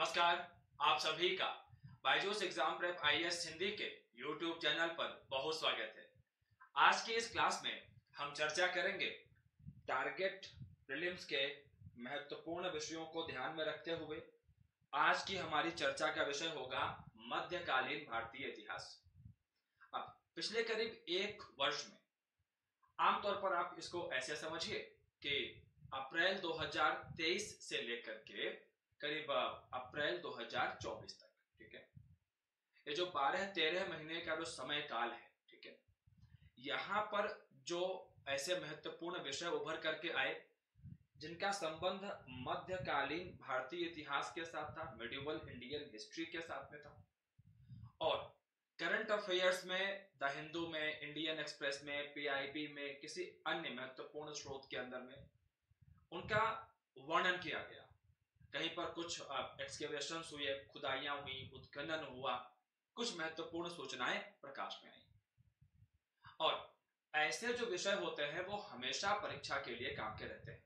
नमस्कार। आप सभी का Byju's exam prep IAS Hindi के यूट्यूब चैनल पर बहुत स्वागत है। आज की इस क्लास में हम चर्चा करेंगे टारगेट प्रीलिम्स के महत्वपूर्ण विषयों को ध्यान में रखते हुए। आज की हमारी चर्चा का विषय होगा मध्यकालीन भारतीय इतिहास। अब पिछले करीब एक वर्ष में आमतौर पर आप इसको ऐसे समझिए कि अप्रैल 2023 से लेकर के करीब अप्रैल 2024 तक, ठीक है, ये जो 12-13 महीने का जो समय काल है, ठीक है, यहां पर जो ऐसे महत्वपूर्ण विषय उभर करके आए जिनका संबंध मध्यकालीन भारतीय इतिहास के साथ था, मेडिवल इंडियन हिस्ट्री के साथ में था, और करंट अफेयर्स में, द हिंदू में, इंडियन एक्सप्रेस में, पीआईबी में, किसी अन्य महत्वपूर्ण स्रोत के अंदर में उनका वर्णन किया गया। कहीं पर कुछ एक्सकेवेशंस हुए, खुदाइयां हुई, उत्खनन हुआ, कुछ महत्वपूर्ण सूचनाएं प्रकाश में आई। और ऐसे जो विषय होते हैं वो हमेशा परीक्षा के लिए काम के रहते हैं।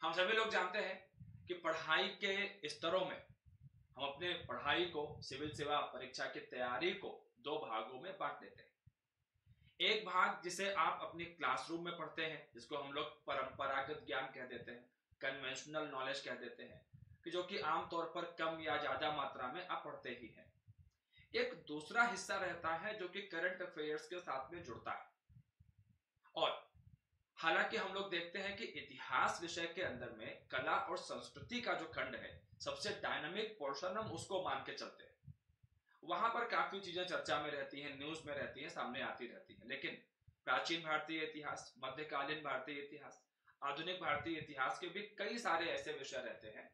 हम सभी लोग जानते हैं कि पढ़ाई के स्तरों में हम अपने पढ़ाई को, सिविल सेवा परीक्षा की तैयारी को दो भागों में बांट देते हैं। एक भाग जिसे आप अपनी क्लासरूम में पढ़ते हैं, जिसको हम लोग परंपरागत ज्ञान कह देते हैं, कन्वेंशनल नॉलेज कह देते हैं, कि जो कि आमतौर पर कम या ज्यादा मात्रा में आप पढ़ते ही हैं। एक दूसरा हिस्सा रहता है जो कि करंट अफेयर्स के साथ में जुड़ता है। और हालांकि हम लोग देखते हैं कि इतिहास विषय के अंदर में कला और संस्कृति का जो खंड है, सबसे डायनामिक पोर्शन हम उसको मान के चलते हैं। वहां पर काफी चीजें चर्चा में रहती हैं, न्यूज में रहती हैं, सामने आती रहती हैं। लेकिन प्राचीन भारतीय इतिहास, मध्यकालीन भारतीय इतिहास, आधुनिक भारतीय इतिहास के भी कई सारे ऐसे विषय रहते हैं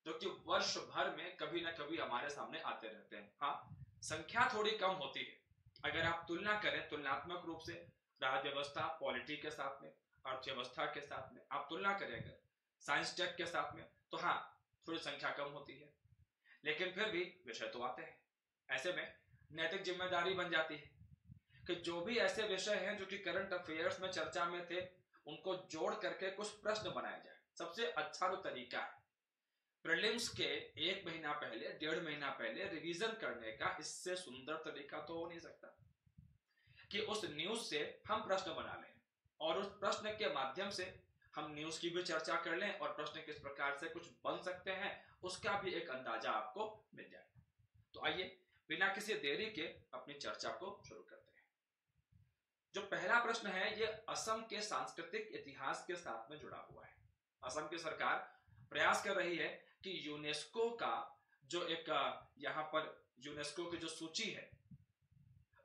जो कि वर्ष भर में कभी ना कभी हमारे सामने आते रहते हैं। हाँ, संख्या थोड़ी कम होती है अगर आप तुलना करें, तुलनात्मक रूप से राज्य व्यवस्था, पॉलिटी के साथ में, अर्थव्यवस्था के साथ में आप तुलना करें अगर साइंस टेक के साथ में, तो हाँ, थोड़ी संख्या कम होती है, लेकिन फिर भी विषय तो आते हैं। ऐसे में नैतिक जिम्मेदारी बन जाती है कि जो भी ऐसे विषय हैं जो कि करंट अफेयर्स में चर्चा में थे, उनको जोड़ करके कुछ प्रश्न बनाया जाए। सबसे अच्छा जो तरीका है प्रीलिम्स के एक महीना पहले, 1.5 महीना पहले रिवीजन करने का, इससे सुंदर तरीका तो हो नहीं सकता कि उस न्यूज से हम प्रश्न बना लें और उस प्रश्न के माध्यम से हम न्यूज की भी चर्चा कर लें और प्रश्न किस प्रकार से कुछ बन सकते हैं उसका भी एक अंदाजा आपको मिल जाएगा। तो आइए बिना किसी देरी के अपनी चर्चा को शुरू करते हैं। जो पहला प्रश्न है ये असम के सांस्कृतिक इतिहास के साथ में जुड़ा हुआ है। असम की सरकार प्रयास कर रही है कि यूनेस्को का जो एक यहां पर यूनेस्को की जो सूची है,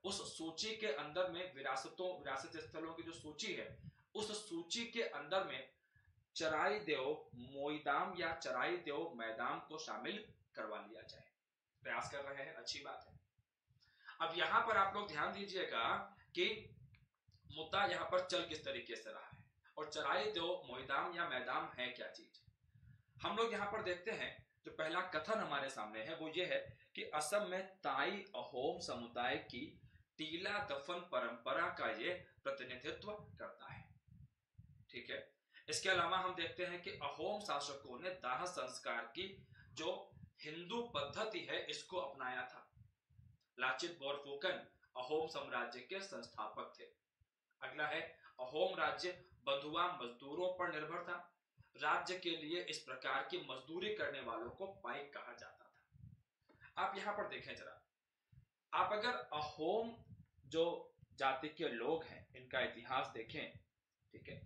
उस सूची के अंदर में विरासत स्थलों की जो सूची है, उस सूची के अंदर में चराई देव मोईदाम या चराई देव मैदान को शामिल करवा लिया जाए। प्रयास कर रहे हैं, अच्छी बात है। अब यहां पर आप लोग ध्यान दीजिएगा कि मुद्दा यहां पर चल किस तरीके से रहा है और चराई देव मोईदाम या मैदान है क्या चीज। हम लोग यहां पर देखते हैं जो पहला कथन हमारे सामने है वो ये है कि असम में ताई अहोम समुदाय की टीला दफन परंपरा का ये प्रतिनिधित्व करता है, ठीक है। इसके अलावा हम देखते हैं कि अहोम शासकों ने दाह संस्कार की जो हिंदू पद्धति है इसको अपनाया था। लाचित बोरफुकन अहोम साम्राज्य के संस्थापक थे। अगला है अहोम राज्य बंधुआ मजदूरों पर निर्भर था। राज्य के लिए इस प्रकार की मजदूरी करने वालों को पाइक कहा जाता था। आप यहां पर देखें जरा, आप अगर अहोम जो जाति के लोग हैं इनका इतिहास देखें, ठीक है,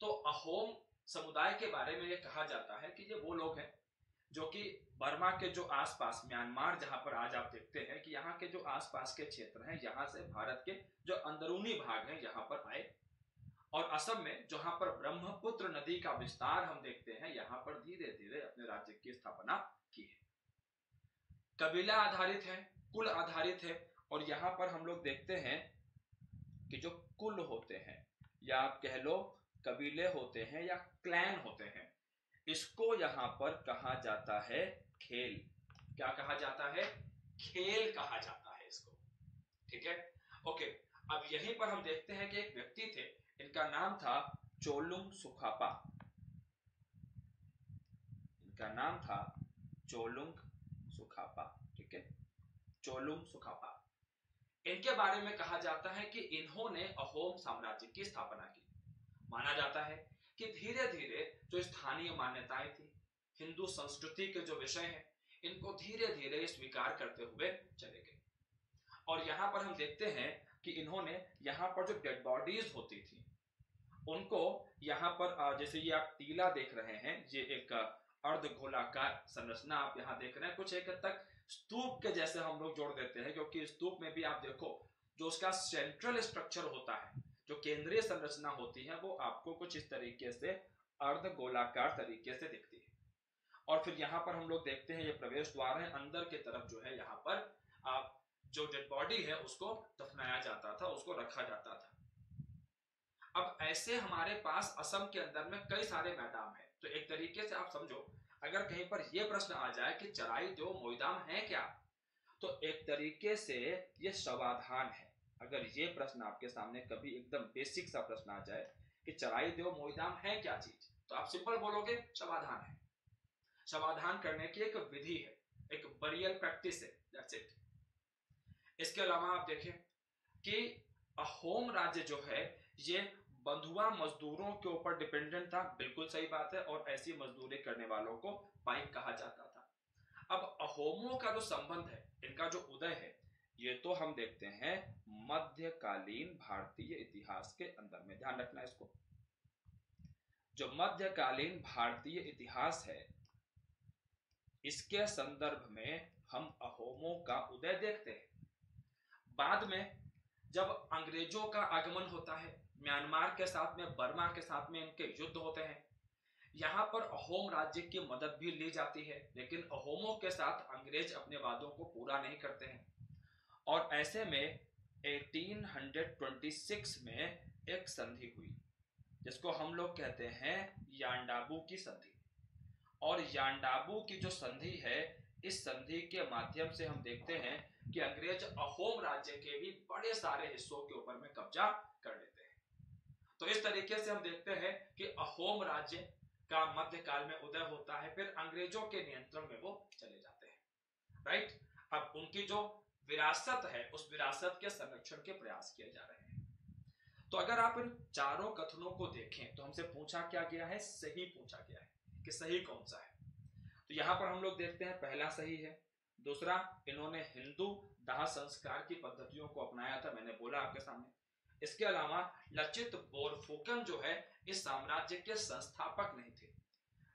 तो अहोम समुदाय के बारे में यह कहा जाता है कि ये वो लोग हैं जो कि बर्मा के जो आसपास, म्यांमार जहां पर आज आप देखते हैं कि यहाँ के जो आसपास के क्षेत्र हैं, यहाँ से भारत के जो अंदरूनी भाग हैं यहाँ पर आए और असम में जहां पर ब्रह्मपुत्र नदी का विस्तार हम देखते हैं, यहाँ पर धीरे धीरे अपने राज्य की स्थापना की है। कबीला आधारित है, कुल आधारित है, और यहाँ पर हम लोग देखते हैं कि जो कुल होते हैं या आप कह लो कबीले होते हैं या क्लैन होते हैं, इसको यहां पर कहा जाता है खेल। क्या कहा जाता है? खेल कहा जाता है इसको, ठीक है। ओके, अब यहीं पर हम देखते हैं कि एक व्यक्ति थे, इनका नाम था चोलुंग सुखापा। इनका नाम था चोलुंग सुखापा, ठीक है, चोलुंग सुखापा। इनके बारे में कहा जाता है कि इन्होंने अहोम साम्राज्य की स्थापना की। माना जाता है कि धीरे धीरे जो स्थानीय मान्यताएं थी, हिंदू संस्कृति के जो विषय हैं, इनको धीरे धीरे स्वीकार करते हुए चले गए। और यहां पर हम देखते हैं कि इन्होंने यहां पर जो डेड बॉडीज होती थी उनको यहां पर जैसे ये आप टीला देख रहे हैं, ये एक अर्ध गोलाकार संरचना आप यहां देख रहे हैं, कुछ एक हद तक स्तूप के जैसे हम लोग जोड़ देते हैं, क्योंकि स्तूप में भी आप देखो जो उसका सेंट्रल स्ट्रक्चर होता है, जो केंद्रीय संरचना होती है, वो आपको कुछ इस तरीके से अर्ध गोलाकार तरीके से दिखती है। और फिर यहाँ पर हम लोग देखते हैं ये प्रवेश द्वार है, अंदर की तरफ जो है यहाँ पर जो डेड बॉडी है उसको दफनाया जाता था, उसको रखा जाता था। अब ऐसे हमारे पास असम के अंदर में कई सारे मैदान हैं, तो एक तरीके से आप समझो अगर कहीं पर यह प्रश्न आ जाए कि चराई देव मोइदाम है क्या, तो एक तरीके से ये समाधान है। अगर ये प्रश्न आपके सामने कभी एकदम बेसिक सा प्रश्न आ जाए कि चराई देव मोइदाम है क्या चीज, तो आप सिंपल बोलोगे समाधान है। समाधान करने की एक विधि है, एक बरियल प्रैक्टिस है, दैट्स इट। इसके अलावा आप देखें कि अहोम राज्य जो है ये बंधुआ मजदूरों के ऊपर डिपेंडेंट था, बिल्कुल सही बात है, और ऐसी मजदूरी करने वालों को पाइक कहा जाता था। अब अहोमों का जो संबंध है, इनका जो उदय है, ये तो हम देखते हैं मध्यकालीन भारतीय इतिहास के अंदर में। ध्यान रखना इसको, जो मध्यकालीन भारतीय इतिहास है इसके संदर्भ में हम अहोमों का उदय देखते हैं। बाद में जब अंग्रेजों का आगमन होता है, म्यांमार के साथ में, बर्मा के साथ में इनके युद्ध होते हैं, यहां पर अहोम राज्य की मदद भी ली जाती है, लेकिन अहोमों के साथ अंग्रेज अपने वादों को पूरा नहीं करते हैं। और ऐसे में 1826 में एक संधि हुई जिसको हम लोग कहते हैं यांडाबू की संधि। और यांडाबू की जो संधि है, इस संधि के माध्यम से हम देखते हैं कि अंग्रेज अहोम राज्य के भी बड़े सारे हिस्सों के ऊपर में कब्जा कर लेते हैं। तो इस तरीके से हम देखते हैं कि अहोम राज्य का मध्यकाल में उदय होता है, फिर अंग्रेजों के नियंत्रण में वो चले जाते हैं, राइट। अब उनकी जो विरासत है, उस विरासत के संरक्षण के प्रयास किए जा रहे हैं। तो अगर आप इन चारों कथनों को देखें तो हमसे पूछा क्या गया है, सही पूछा गया है कि सही कौन सा है। तो यहां पर हम लोग देखते हैं पहला सही है। दूसरा, इन्होंने हिंदू दाह संस्कार की पद्धतियों को अपनाया था, मैंने बोला आपके सामने। इसके अलावा लचित बोरफुकन जो है इस साम्राज्य के संस्थापक नहीं थे।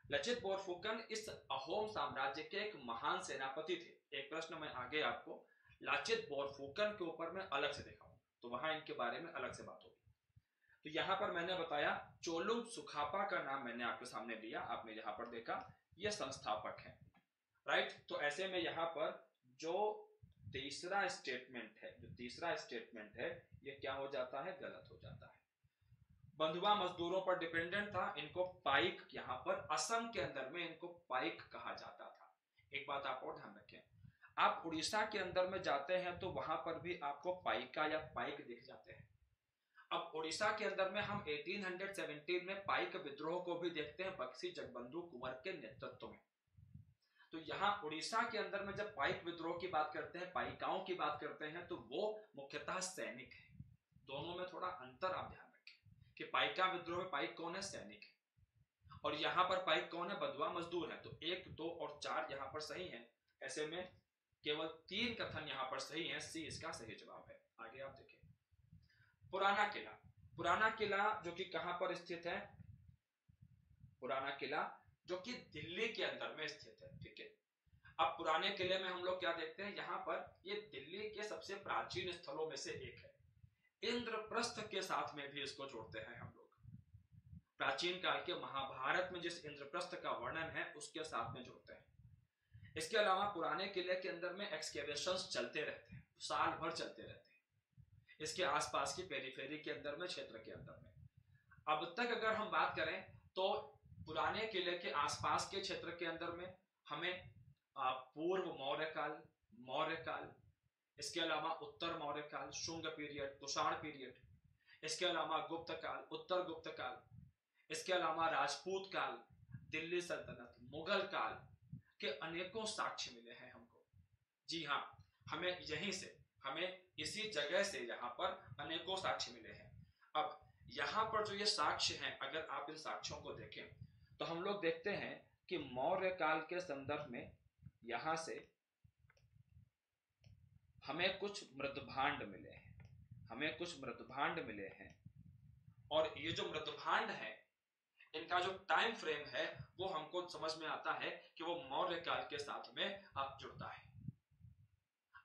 लचित बोरफुकन इस अहोम साम्राज्य के एक महान सेनापति थे। एक प्रश्न मैं आगे आपको लचित बोरफुकन के ऊपर में अलग से दिखाऊंगा, तो वहां इनके बारे में अलग से बात होगी। तो यहां पर मैंने बताया चोलुंग सुखापा का नाम मैंने आपके सामने लिया, आपने यहां पर देखा ये संस्थापक है, राइट। तो ऐसे में यहां पर जो तीसरा स्टेटमेंट है ये क्या हो जाता है, गलत हो जाता है। बंधुआ मजदूरों पर डिपेंडेंट था, इनको पाइक, यहां पर असम के अंदर में इनको पाइक कहा जाता था। एक बात आप और ध्यान रखें, आप उड़ीसा के अंदर में जाते हैं तो वहां पर भी आपको पाइका या पाइक दिख जाते हैं। अब उड़ीसा के अंदर में हम 1817 में पाइक विद्रोह को भी देखते हैं, बक्सी जगबंधु कुंवर के नेतृत्व में। तो यहाँ उड़ीसा के अंदर में जब पाइक विद्रोह की बात करते हैं, पाइकाओं की बात करते हैं, तो वो मुख्यतः सैनिक है। दोनों में थोड़ा अंतर आप ध्यान रखें कि पाइका विद्रोह में पाइक कौन है, सैनिक है, और यहाँ पर पाइक कौन है, बंधुआ मजदूर है। तो 1, 2 और 4 यहाँ पर सही है। ऐसे में केवल 3 कथन यहाँ पर सही है, सी इसका सही जवाब है। आगे आप देखें, पुराना किला। पुराना किला जो कि कहां पर स्थित है, पुराना किला जो कि दिल्ली के अंदर में स्थित है, ठीक है। अब पुराने किले में हम लोग क्या देखते हैं, यहाँ पर ये दिल्ली के सबसे प्राचीन स्थलों में से एक है। इंद्रप्रस्थ के साथ में भी इसको जोड़ते हैं हम लोग, प्राचीन काल के महाभारत में जिस इंद्रप्रस्थ का वर्णन है उसके साथ में जोड़ते हैं। इसके अलावा पुराने किले के अंदर में एक्सकेवेशंस चलते रहते हैं, साल भर चलते रहते हैं, इसके आसपास की पेरीफेरी के अंदर में, क्षेत्र के अंदर में। अब तक अगर हम बात करें तो पुराने किले के आसपास के क्षेत्र के अंदर में हमें पूर्व मौर्य काल, इसके अलावा उत्तर मौर्य काल, शुंग पीरियड, तुषार पीरियड, इसके अलावा गुप्त काल, उत्तर गुप्त काल, इसके अलावा राजपूत काल, दिल्ली सल्तनत, मुगल काल, के अनेकों साक्ष्य मिले हैं हमको। जी हाँ, हमें इसी जगह से यहाँ पर अनेकों साक्ष्य मिले हैं। अब यहाँ पर जो ये साक्ष्य हैं, अगर आप इन साक्ष्यों को देखें तो हम लोग देखते हैं कि मौर्य काल के संदर्भ में यहाँ से हमें कुछ मृदभांड मिले हैं, और ये जो मृदभांड है इनका जो टाइम फ्रेम है वो हमको समझ में आता है कि वो मौर्य काल के साथ में जुड़ता है।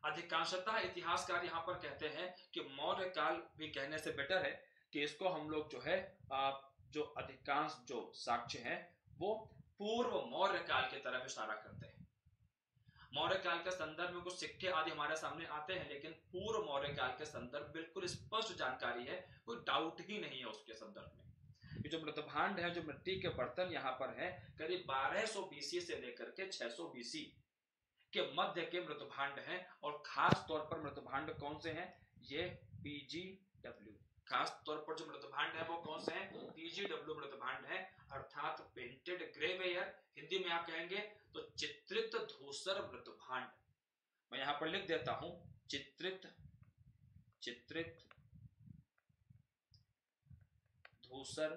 अधिकांशतः इतिहासकार यहाँ पर कहते हैं कि मौर्य काल भी कहने से बेटर है कि इसको हम लोग जो है जो अधिकांश जो साक्ष्य हैं वो पूर्व मौर्य काल की तरफ इशारा करते हैं। मौर्य काल के संदर्भ में कुछ सिक्के आदि हमारे सामने आते हैं, लेकिन पूर्व मौर्य काल के संदर्भ बिल्कुल स्पष्ट जानकारी है, कोई डाउट ही नहीं है उसके संदर्भ में। ये जो मृदभांड है, जो मिट्टी के बर्तन यहाँ पर है, करीब 1200 बीसी से लेकर के 600 बीसी के मध्य के मृदभांड हैं, और खास तौर पर मृदभांड कौन से हैं? ये PGW, खास तौर पर जो मृदभांड है वो कौन से हैं? PGW मृदभांड है, अर्थात पेंटेड ग्रेवेयर। हिंदी में आप कहेंगे तो चित्रित धूसर मृदभांड। मैं यहां पर लिख देता हूं, चित्रित धूसर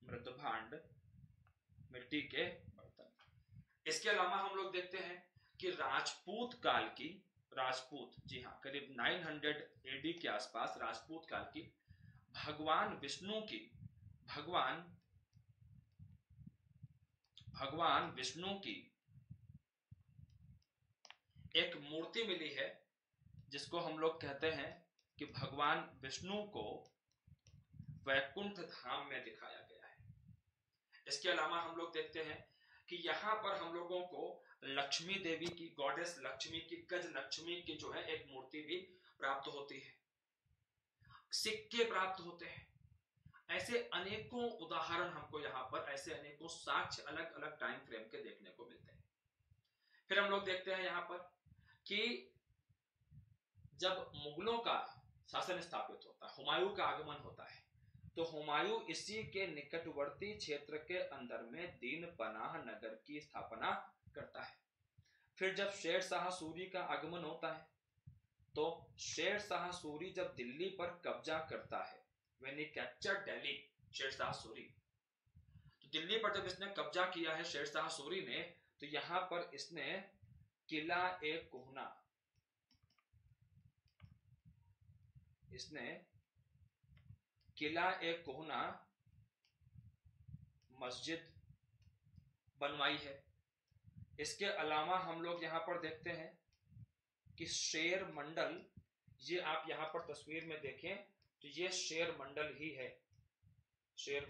मृदभांड, मिट्टी के बर्तन। इसके अलावा हम लोग देखते हैं कि राजपूत काल की, जी हाँ, करीब 900 AD के आसपास राजपूत काल की भगवान विष्णु की एक मूर्ति मिली है, जिसको हम लोग कहते हैं कि भगवान विष्णु को वैकुंठ धाम में दिखाया गया है। इसके अलावा हम लोग देखते हैं कि यहाँ पर हम लोगों को लक्ष्मी देवी की, गॉडेस लक्ष्मी की, गज लक्ष्मी की जो है एक मूर्ति भी प्राप्त होती है, सिक्के प्राप्त होते हैं। ऐसे अनेकों उदाहरण हमको यहाँ पर, ऐसे अनेकों साक्ष्य अलग अलग टाइम फ्रेम के देखने को मिलते हैं। फिर हम लोग देखते हैं यहाँ पर कि जब मुगलों का शासन स्थापित होता है, हुमायूं का आगमन होता है, तो हुमायूं इसी के निकटवर्ती क्षेत्र के अंदर में दीन पनाह नगर की स्थापना करता है। फिर जब शेर शाह सूरी का आगमन होता है, तो शेर शाह सूरी जब दिल्ली पर कब्जा करता है, when he captured Delhi, Sher Shah Suri, तो दिल्ली पर जब इसने कब्जा किया है शेर शाह सूरी ने, तो यहां पर इसने किला ए कोहना मस्जिद बनवाई है। इसके अलावा हम लोग यहाँ पर देखते हैं कि शेर मंडल, ये आप यहाँ पर तस्वीर में देखें तो ये शेर मंडल ही है। शेर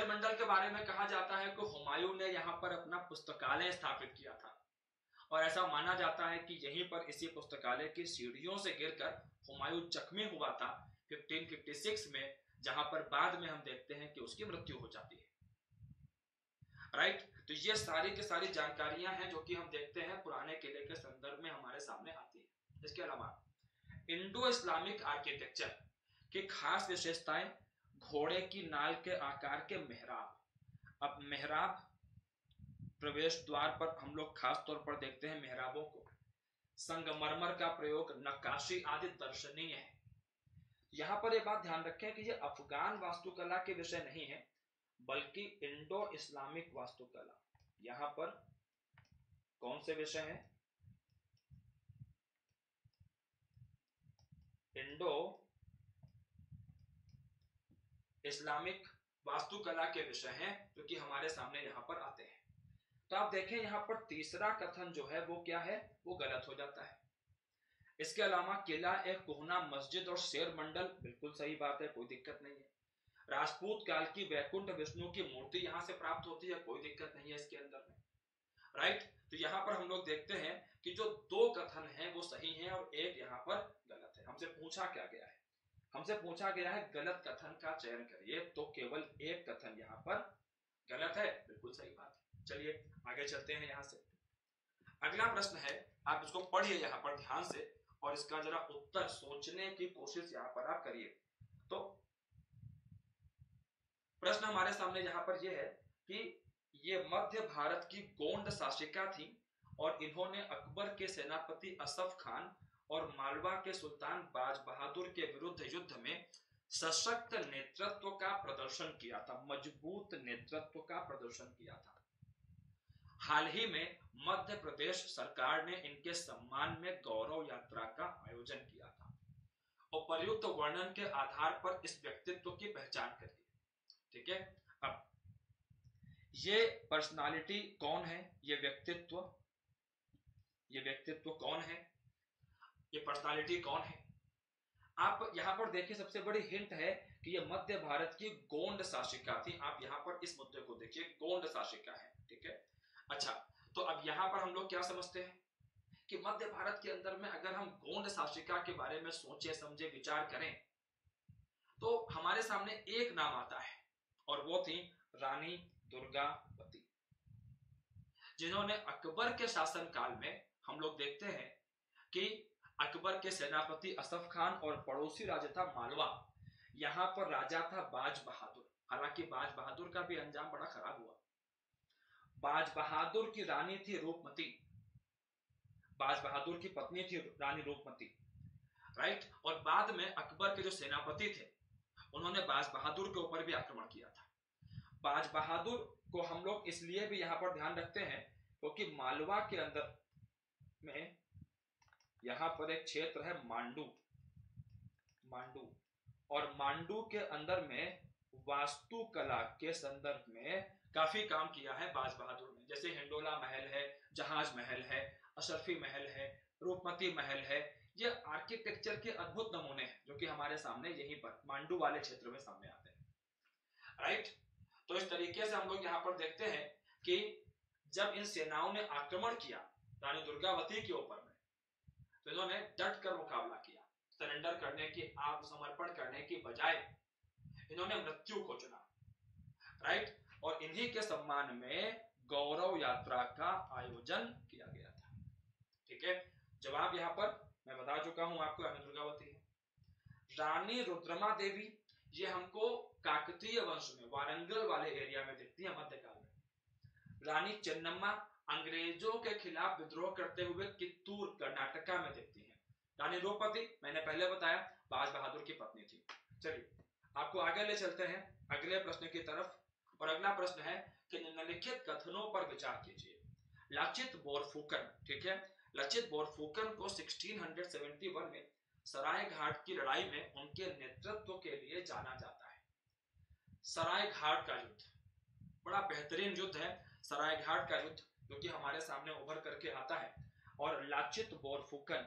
मंडल के बारे में कहा जाता है कि हुमायूं ने यहाँ पर अपना पुस्तकालय स्थापित किया था, और ऐसा माना जाता है कि यहीं पर इसी पुस्तकालय की सीढ़ियों से गिरकर हुमायूं जख्मी हुआ था 1556 में, जहां पर बाद में हम देखते हैं कि उसकी मृत्यु हो जाती है। राइट, तो ये सारी की सारी जानकारियां हैं जो कि हम देखते हैं पुराने किले के संदर्भ में हमारे सामने आती है। इसके अलावा इंडो इस्लामिक आर्किटेक्चर की खास विशेषताएं, घोड़े की नाल के आकार के मेहराब। अब मेहराब प्रवेश द्वार पर हम लोग खास तौर पर देखते हैं मेहराबों को, संगमरमर का प्रयोग, नक्काशी आदि दर्शनीय है। यहाँ पर यह बात ध्यान रखें कि यह अफगान वास्तुकला के विषय नहीं है, बल्कि इंडो इस्लामिक वास्तुकला। यहाँ पर कौन से विषय हैं? इंडो इस्लामिक वास्तुकला के विषय हैं जो कि हमारे सामने यहाँ पर आते हैं। तो आप देखें यहाँ पर तीसरा कथन जो है वो क्या है, वो गलत हो जाता है। इसके अलावा किला एक कोहना मस्जिद और शेर मंडल, बिल्कुल सही बात है, कोई दिक्कत नहीं है। राजपूत काल की वैकुंठ विष्णु की मूर्ति यहाँ से प्राप्त होती है, कोई दिक्कत नहीं है इसके अंदर में। राइट, तो यहाँ पर हम लोग देखते हैं कि जो दो कथन हैं वो सही हैं और एक यहाँ पर गलत है। हमसे पूछा क्या गया है? हमसे पूछा गया है गलत कथन का चयन करिए, तो केवल एक कथन यहाँ पर गलत है, बिल्कुल सही बात है। चलिए आगे चलते हैं यहाँ से। अगला प्रश्न है, आप इसको पढ़िए यहाँ पर ध्यान से और इसका जरा उत्तर सोचने की कोशिश यहाँ पर आप करिए। तो प्रश्न हमारे सामने यहाँ पर यह है कि ये मध्य भारत की गोंड शासिका थी और इन्होंने अकबर के सेनापति असफ खान और मालवा के सुल्तान बाज बहादुर के विरुद्ध युद्ध में सशक्त नेतृत्व का प्रदर्शन किया था, मजबूत नेतृत्व का प्रदर्शन किया था। हाल ही में मध्य प्रदेश सरकार ने इनके सम्मान में गौरव यात्रा का आयोजन किया था। उपर्युक्त वर्णन के आधार पर इस व्यक्तित्व की पहचान करिए। ठीक है, अब ये पर्सनालिटी कौन है, ये व्यक्तित्व कौन है, ये पर्सनालिटी कौन है। आप यहां पर देखिए, सबसे बड़ी हिंट है कि ये मध्य भारत की गोंड शासिका थी। आप यहां पर इस मुद्दे को देखिए, गोंड शासिका है। ठीक है, अच्छा, तो अब यहां पर हम लोग क्या समझते हैं कि मध्य भारत के अंदर में अगर हम गोंड शासिका के बारे में सोचे समझे विचार करें तो हमारे सामने एक नाम आता है और वो थी रानी दुर्गावती, जिन्होंने अकबर के शासनकाल में, हम लोग देखते हैं कि अकबर के सेनापति असफ खान और पड़ोसी राज्य था मालवा, यहां पर राजा था बाज बहादुर। हालांकि बाज बहादुर का भी अंजाम बड़ा खराब हुआ। बाज बहादुर की रानी थी रूपमती, बाज बहादुर की पत्नी थी रानी रूपमती, राइट। और बाद में अकबर के जो सेनापति थे उन्होंने बाज बहादुर के ऊपर भी आक्रमण किया था। बाज बहादुर को हम लोग इसलिए भी यहां पर ध्यान रखते हैं क्योंकि मालवा के अंदर में यहां पर एक क्षेत्र है मांडू, और मांडू के अंदर में वास्तुकला के संदर्भ में काफी काम किया है बाज बहादुर ने। जैसे हिंडोला महल है, जहाज महल है, अशरफी महल है, रूपमती महल है। ये आर्किटेक्चर के अद्भुत नमूने हैं जो कि हमारे सामने यहीं पर मांडू वाले क्षेत्र में सामने आते हैं, राइट। तो इस तरीके से हम लोग यहाँ पर देखते हैं कि जब इन सेनाओं ने आक्रमण किया रानी दुर्गावती के ऊपर में, तो इन्होंने डट कर मुकाबला किया। सरेंडर करने की, आत्मसमर्पण करने की बजाय इन्होंने मृत्यु को चुना, राइट। और इन्हीं के सम्मान में गौरव यात्रा का आयोजन किया गया था। ठीक है, जवाब यहां पर मैं बता चुका हूं आपको, रानी दुर्गावती है। रानी रुद्रमा देवी, ये हमको काकतीय वंश में वारंगल वाले एरिया में दिखती है मध्यकाल में। रानी चेन्नम्मा अंग्रेजों के खिलाफ विद्रोह करते हुए कित्तूर कर्नाटका में दिखती है। रानी रूपमती मैंने पहले बताया बाज बहादुर की पत्नी थी। चलिए आपको आगे ले चलते हैं अगले प्रश्न की तरफ, और अगला प्रश्न है कि निम्नलिखित कथनों पर विचार कीजिए। लाचित बोरफुकन, ठीक है, लचित बोरफुकन को 1671 में सराय घाट की लड़ाई में उनके नेतृत्व के लिए जाना जाता है। सराय घाट का युद्ध बड़ा बेहतरीन युद्ध है, सराय घाट का युद्ध जो कि हमारे सामने उभर करके आता है। और लाचित बोरफुकन,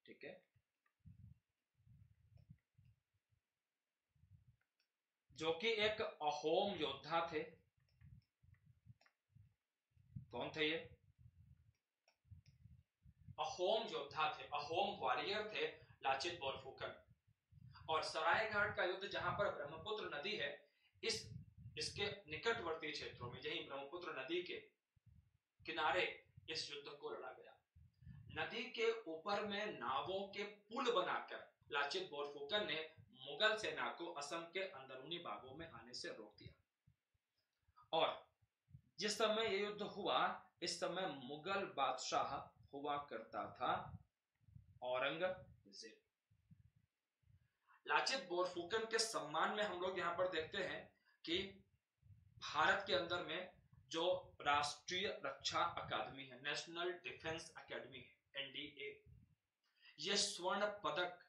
ठीक है, जो कि एक अहोम योद्धा थे। कौन थे ये? अहोम योद्धा थे, अहोम वॉरियर थे लाचित बोरफुकन। और सरायघाट का युद्ध जहां पर ब्रह्मपुत्र नदी है, इसके निकटवर्ती क्षेत्रों में, यही ब्रह्मपुत्र नदी के किनारे इस युद्ध को लड़ा गया। नदी के ऊपर में नावों के पुल बनाकर लाचित बोरफुकन ने मुगल सेना को असम के अंदरूनी भागों में आने से रोक दिया। और जिस समय यह युद्ध हुआ, इस समय मुगल बादशाह हुआ करता था औरंगजेब। लाचित बोरफुकन के सम्मान में हम लोग यहां पर देखते हैं कि भारत के अंदर में जो राष्ट्रीय रक्षा अकादमी है, नेशनल डिफेंस अकेडमी है, एनडीए, ये स्वर्ण पदक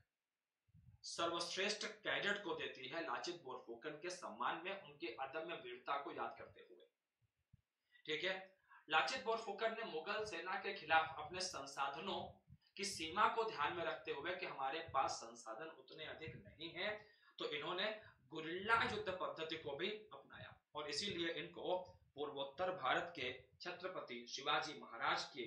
सर्वश्रेष्ठ कैडेट को देती है लाचित बोरफुकन के सम्मान में, उनके अदम्य वीरता को याद करते हुए। ठीक है, लाचित बोरफुकन ने मुगल सेना के खिलाफ अपने संसाधनों की सीमा को ध्यान में रखते हुए कि हमारे पास संसाधन उतने अधिक नहीं है, तो इन्होंने गुरिल्ला युद्ध पद्धति को भी अपनाया और इसीलिए इनको पूर्वोत्तर भारत के छत्रपति शिवाजी महाराज के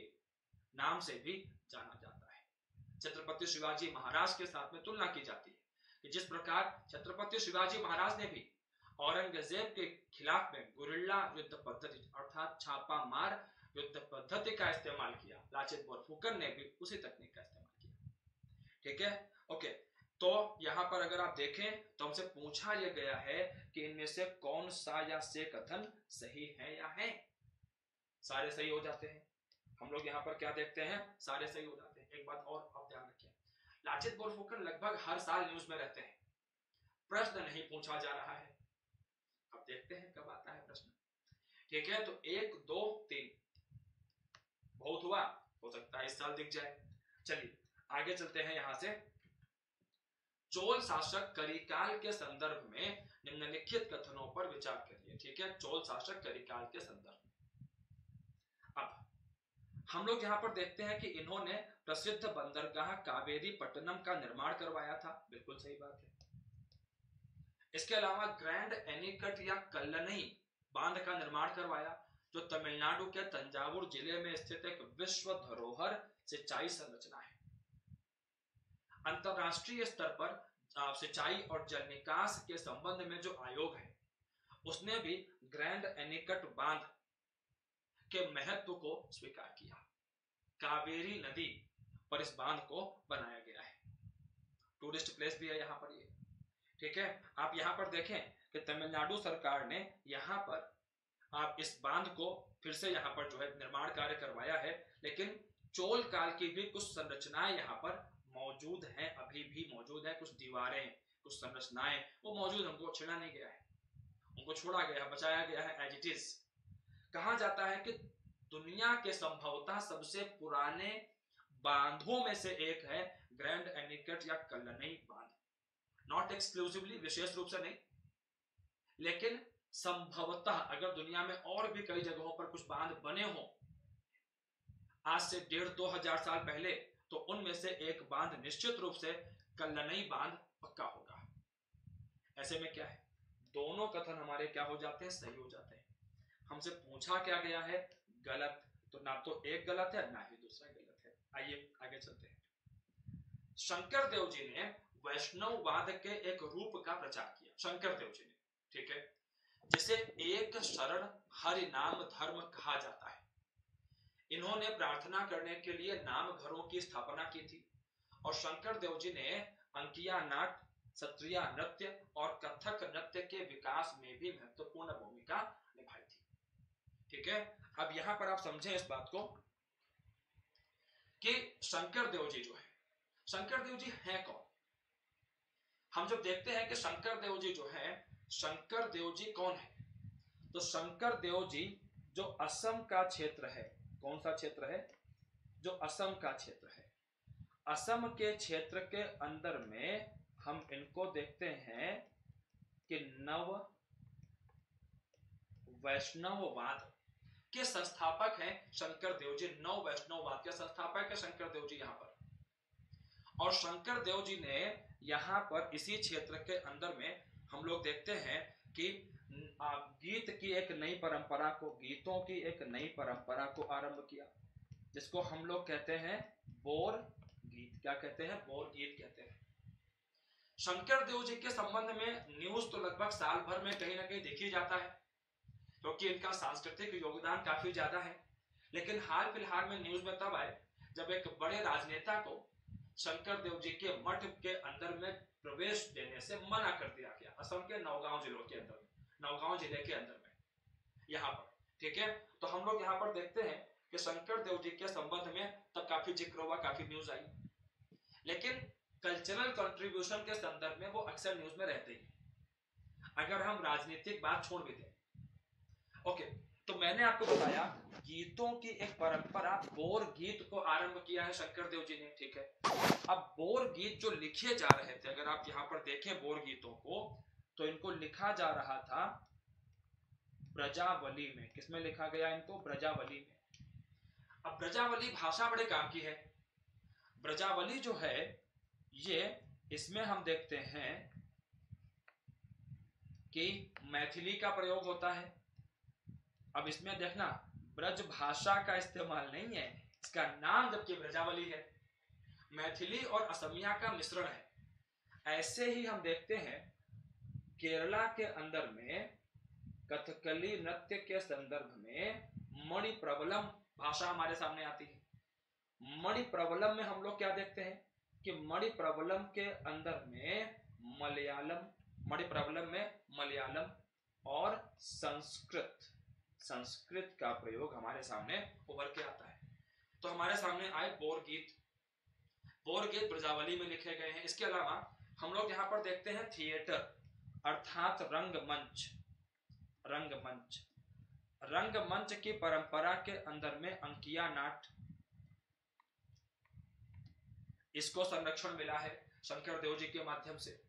नाम से भी जाना जाता है। छत्रपति शिवाजी महाराज के साथ में तुलना की जाती है कि जिस प्रकार छत्रपति शिवाजी महाराज ने भी औरंगजेब के खिलाफ में गुरिल्ला युद्ध पद्धति अर्थात छापा मार युद्ध पद्धति का इस्तेमाल किया, लाचित बोरफुकन ने भी उसी तकनीक का इस्तेमाल किया। ठीक है, ओके। तो यहाँ पर अगर आप देखें तो हमसे पूछा यह गया है कि इनमें से कौन सा या से कथन सही है या है। सारे सही हो जाते हैं। हम लोग यहाँ पर क्या देखते हैं, सारे सही हो जाते हैं। एक बात और आप ध्यान रखिए, लाचित बोरफुकन लगभग हर साल न्यूज में रहते हैं, प्रश्न नहीं पूछा जा रहा है। अब देखते हैं कब आता है प्रश्न। ठीक है, तो 1 2 3 बहुत हुआ, हो सकता है इस साल दिख जाए। चलिए आगे चलते हैं यहां से। चोल शासक करिकाल के संदर्भ में निम्नलिखित कथनों पर विचार करिए। ठीक है, चोल शासक करिकाल के संदर्भ में। अब हम लोग यहां पर देखते हैं कि इन्होंने प्रसिद्ध बंदरगाह कावेरी पट्टनम का निर्माण करवाया था, बिल्कुल सही बात है। इसके अलावा ग्रैंड एनीकट या कल्लनई बांध का निर्माण करवाया, जो तमिलनाडु के तंजावुर जिले में स्थित एक विश्व धरोहर सिंचाई संरचना है। अंतरराष्ट्रीय स्तर पर सिंचाई और जल निकास के संबंध में जो आयोग है, उसने भी ग्रैंड एनीकट बांध के महत्व को स्वीकार किया। कावेरी नदी पर इस बांध को बनाया गया है, टूरिस्ट प्लेस भी है यहाँ पर ये। ठीक है, आप यहाँ पर देखें कि तमिलनाडु सरकार ने यहाँ पर आप इस बांध को फिर से यहाँ पर जो है निर्माण कार्य करवाया है, लेकिन चोल काल की भी कुछ संरचनाएं यहाँ पर मौजूद हैं, अभी भी मौजूद है। कुछ दीवारें, कुछ संरचनाएं वो मौजूद, हमको छेड़ा नहीं गया है, उनको छोड़ा गया है, बचाया गया है एज इट इज। कहा जाता है कि दुनिया के संभवतः सबसे पुराने बांधों में से एक है ग्रैंड एनीकट या कल्लनई बांध। नॉट एक्सक्लूसिवली, विशेष रूप से नहीं, लेकिन संभवतः अगर दुनिया में और भी कई जगहों पर कुछ बांध बने हों आज से 1,500-2 हजार साल पहले, तो उनमें से एक बांध निश्चित रूप से कल्लनई बांध पक्का होगा। ऐसे में क्या है, दोनों कथन हमारे क्या हो जाते हैं, सही हो जाते हैं। हमसे पूछा क्या गया है, गलत, तो ना तो एक गलत है ना ही दूसरा गलत है। आइए आगे चलते हैं। शंकर देव जी ने वैष्णववाद के एक रूप का प्रचार किया, शंकर देव जी ने, ठीक है, जिसे एक शरण हरि नाम धर्म कहा जाता है। इन्होंने प्रार्थना करने के लिए नाम घरों की स्थापना की थी, और शंकर देव जी ने अंकिया नाट, सत्रिया नृत्य और कथक नृत्य के विकास में भी महत्वपूर्ण भूमिका निभाई थी। ठीक है, अब यहां पर आप समझें इस बात को कि शंकर देव जी जो है, शंकर देव जी हैं कौन। हम जब देखते हैं कि शंकर देव जी जो है, शंकर देव जी कौन है, तो शंकर देव जी जो असम का क्षेत्र है, कौन सा क्षेत्र है, जो असम का क्षेत्र है, असम के क्षेत्र के अंदर में हम इनको देखते हैं कि नव वैष्णववाद के संस्थापक हैं शंकर देव जी। नव वैष्णववाद के संस्थापक है शंकर देव जी यहाँ पर। और शंकर देव जी ने यहाँ पर इसी क्षेत्र के अंदर में हम लोग देखते हैं कि गीत की एक नई परंपरा को, गीतों की एक नई परंपरा को आरंभ किया, जिसको हम लोग कहते हैं बोर गीत। क्या कहते हैं, बोर गीत कहते हैं। शंकर देव जी के संबंध में न्यूज तो लगभग साल भर में कहीं ना कहीं दिख ही जाता है, क्योंकि इनका सांस्कृतिक योगदान काफी ज्यादा है। लेकिन हाल फिलहाल में न्यूज में तब आए जब एक बड़े राजनेता को शंकर देव जी के मठ के अंदर में प्रवेश देने से मना कर दिया गया, असम के नौगांव जिलों के अंदर, नौगांव जिले के अंदर में यहाँ पर। ठीक है, तो हम लोग यहाँ पर देखते हैं कि शंकर देव जी के संबंध में तब काफी जिक्र हुआ, काफी न्यूज आई, लेकिन कल्चरल कंट्रीब्यूशन के संदर्भ में वो अक्सर न्यूज में रहते ही, अगर हम राजनीतिक बात छोड़ भी दें। ओके, तो मैंने आपको बताया गीतों की एक परंपरा, बोर गीत को आरंभ किया है शंकर देव जी ने। ठीक है, अब बोर गीत जो लिखे जा रहे थे, अगर आप यहाँ पर देखें बोर गीतों को, तो इनको लिखा जा रहा था ब्रजावली में। किसमें लिखा गया इनको, ब्रजावली में। अब ब्रजावली भाषा बड़े काम की है। ब्रजावली जो है ये, इसमें हम देखते हैं कि मैथिली का प्रयोग होता है। अब इसमें देखना ब्रज भाषा का इस्तेमाल नहीं है, इसका नाम जबकि ब्रजावली है, मैथिली और असमिया का मिश्रण है। ऐसे ही हम देखते हैं केरला के अंदर में कथकली नृत्य के संदर्भ में मणिप्रबलम भाषा हमारे सामने आती है। मणिप्रबलम में हम लोग क्या देखते हैं कि मणिप्रबलम के अंदर में मलयालम और संस्कृत का प्रयोग हमारे सामने उभर के आता है। तो हमारे सामने आए बोरगीत ब्रजावली में लिखे गए हैं। इसके अलावा हम लोग यहाँ पर देखते हैं थिएटर अर्थात रंगमंच की परंपरा के अंदर में अंकिया नाट्य, इसको संरक्षण मिला है शंकर देव जी के माध्यम से।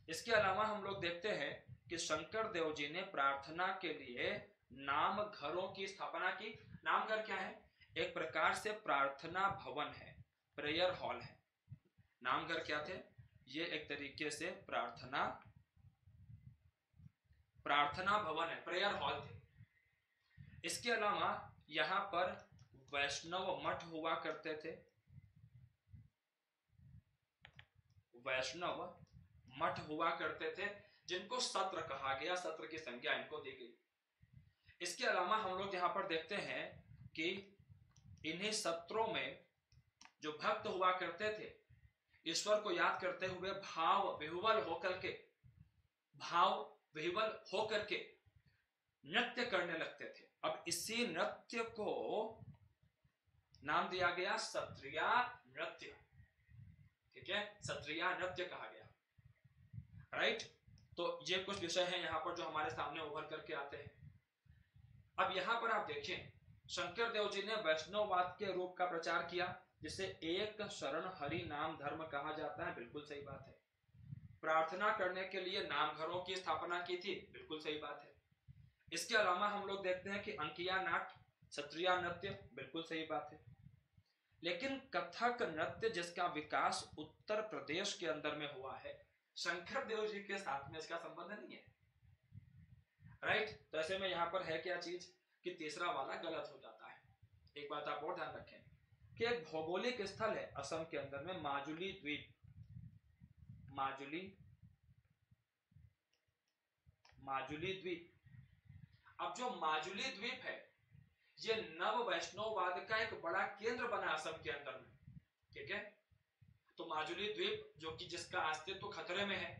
इसके अलावा हम लोग देखते हैं कि शंकर देव जी ने प्रार्थना के लिए नाम घरों की स्थापना की। नाम घर क्या है? एक प्रकार से प्रार्थना भवन है, प्रेयर हॉल है। नाम घर क्या थे? ये एक तरीके से प्रार्थना भवन है, प्रेयर हॉल थे। इसके अलावा यहां पर वैष्णव मठ हुआ करते थे, जिनको सत्र कहा गया, सत्र की संज्ञा इनको दी गई। इसके अलावा हम लोग यहां पर देखते हैं कि इन्हीं सत्रों में जो भक्त हुआ करते थे, ईश्वर को याद करते हुए भाव विह्वल होकर के नृत्य करने लगते थे। अब इसी नृत्य को नाम दिया गया सत्रिया नृत्य। ठीक है, सत्रिया नृत्य कहा गया। राइट, तो ये कुछ विषय हैं यहाँ पर जो हमारे सामने उभर करके आते हैं। अब यहाँ पर आप देखें, शंकर देव जी ने वैष्णववाद के रूप का प्रचार किया, जिसे एक शरण हरि नाम धर्म कहा जाता है। बिल्कुल सही बात है। प्रार्थना करने के लिए नाम घरों की स्थापना की थी। बिल्कुल सही बात है। इसके अलावा हम लोग देखते हैं कि अंकिया नाट्य, सत्रिया नृत्य, बिल्कुल सही बात है। लेकिन कथक नृत्य जिसका विकास उत्तर प्रदेश के अंदर में हुआ है, शंकर देव जी के साथ में इसका संबंध नहीं है। राइट, तो ऐसे में यहाँ पर है क्या चीज कि तीसरा वाला गलत हो जाता है। एक बात आप और ध्यान रखें कि एक भौगोलिक स्थल है असम के अंदर में माजुली द्वीप। अब जो माजुली द्वीप है, ये नव वैष्णववाद का एक बड़ा केंद्र बना असम के अंदर में। ठीक है, तो माजुली द्वीप जो कि जिसका अस्तित्व खतरे में है।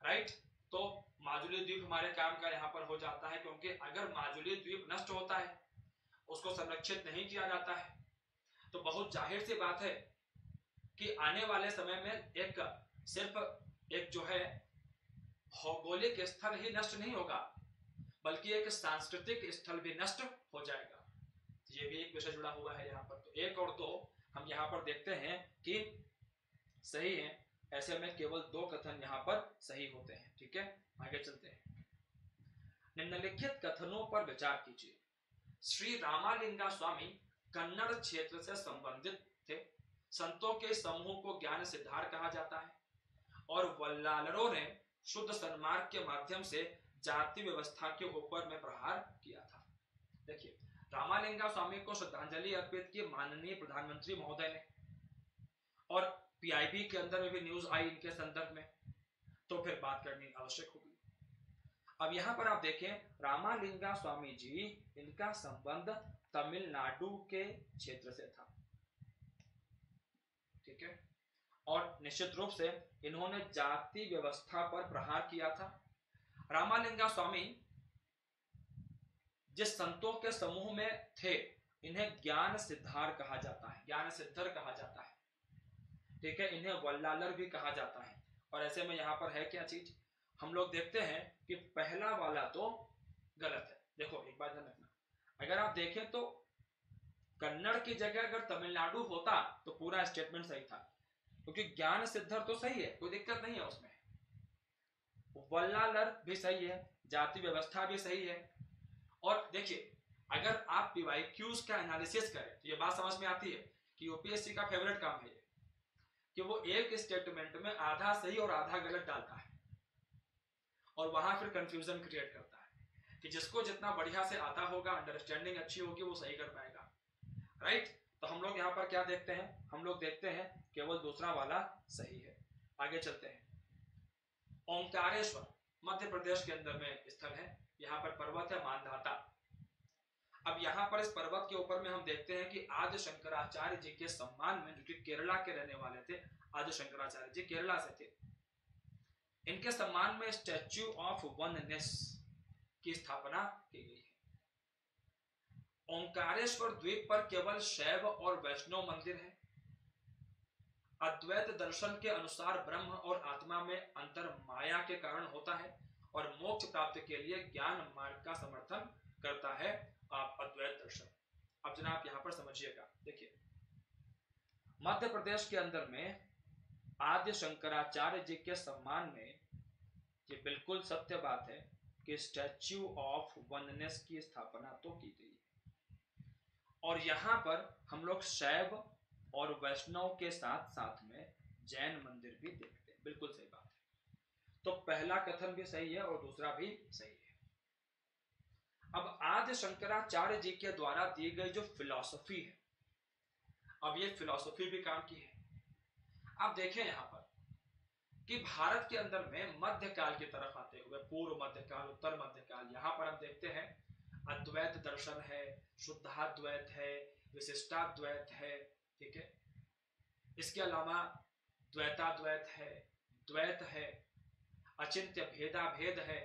राइट, तो माजुली द्वीप हमारे काम का यहाँ पर हो जाता है, क्योंकि अगर माजुली द्वीप नष्ट होता है, उसको संरक्षित नहीं किया जाता है, तो बहुत जाहिर सी बात है कि आने वाले समय में सिर्फ एक जो है भौगोलिक स्थल ही नष्ट नहीं होगा, बल्कि एक सांस्कृतिक स्थल भी नष्ट हो जाएगा। ये भी एक विषय जुड़ा हुआ है यहाँ पर। तो 1 और 2 हम यहाँ पर देखते हैं कि सही है। ऐसे में केवल 2 कथन यहाँ पर सही होते हैं। ठीक है, आगे चलते हैं। निम्नलिखित कथनों पर विचार कीजिए। श्री रामालिंगा स्वामी कन्नड़ क्षेत्र से संबंधित थे। संतों के समूह को ज्ञान सिद्धार कहा जाता है, और वल्लालरों ने शुद्ध सन्मार्ग के माध्यम से जाति व्यवस्था के ऊपर में प्रहार किया था। देखिए, रामालिंगा स्वामी को श्रद्धांजलि अर्पित की माननीय प्रधानमंत्री महोदय ने, और पीआईबी के अंदर में भी न्यूज आई इनके संदर्भ में, तो फिर बात करनी आवश्यक होगी। अब यहाँ पर आप देखें, रामालिंगा स्वामी जी, इनका संबंध तमिलनाडु के क्षेत्र से था। ठीक है, और निश्चित रूप से इन्होंने जाति व्यवस्था पर प्रहार किया था। रामालिंगा स्वामी जिस संतों के समूह में थे, इन्हें ज्ञान सिद्धार कहा जाता है, ज्ञान सिद्धर कहा जाता है। ठीक है, इन्हें वल्लालर भी कहा जाता है। और ऐसे में यहाँ पर है क्या चीज, हम लोग देखते हैं कि पहला वाला तो गलत है। देखो, एक बात ध्यान रखना, अगर आप देखें तो कन्नड़ की जगह अगर तमिलनाडु होता तो पूरा स्टेटमेंट सही था, क्योंकि ज्ञान सिद्धर तो सही है, कोई दिक्कत नहीं है उसमें। वल्लालर भी सही है, जाति व्यवस्था भी सही है। और देखिए, अगर आप पीवाईक्यूज का एनालिसिस करें तो ये बात समझ में आती है कि यूपीएससी का फेवरेट काम है ये, कि वो एक स्टेटमेंट में आधा सही और आधा गलत डालता है, और वहां फिर कंफ्यूजन क्रिएट करता है कि जिसको जितना बढ़िया से आता होगा, अंडरस्टैंडिंग अच्छी होगी, वो सही कर पाएगा। राइट, तो हम लोग यहाँ पर क्या देखते हैं, हम लोग देखते हैं केवल दूसरा वाला सही है। आगे चलते हैं। ओंकारेश्वर मध्य प्रदेश के अंदर में स्थल है, यहाँ पर पर्वत है मानधाता। अब यहाँ पर इस पर्वत के ऊपर में हम देखते हैं कि आदि शंकराचार्य जी के सम्मान में, जो कि केरला के रहने वाले थे, आदि शंकराचार्य जी केरला से थे, इनके सम्मान में स्टैच्यू ऑफ वननेस की स्थापना की गई है। ओंकारेश्वर द्वीप पर केवल शैव और वैष्णव मंदिर है। अद्वैत दर्शन के अनुसार ब्रह्म और आत्मा में अंतर माया के कारण होता है और मोक्ष प्राप्ति के लिए ज्ञान मार्ग का समर्थन करता है आप अद्वैत दर्शन। अब जनाब यहां पर समझिएगा, देखिए मध्य प्रदेश के अंदर में आदि शंकराचार्य जी के सम्मान में ये बिल्कुल सत्य बात है कि स्टैच्यू ऑफ वननेस की स्थापना तो की गई है और यहां पर हम लोग शैव और वैष्णव के साथ साथ में जैन मंदिर भी देखते हैं। बिल्कुल सही बात है। तो पहला कथन भी सही है और दूसरा भी सही है। अब आदि शंकराचार्य जी के द्वारा दी गई जो फिलॉसफी है, अब ये फिलॉसफी भी काम की है। आप देखें यहां पर कि भारत के अंदर में मध्यकाल की तरफ आते हुए, पूर्व मध्यकाल, उत्तर मध्यकाल, यहां पर हम देखते हैं अद्वैत दर्शन है, शुद्धाद्वैत है, विशिष्टाद्वैत है, ठीक है। इसके अलावा द्वैताद्वैत है, द्वैत है, अचिंत्य भेदा भेद है।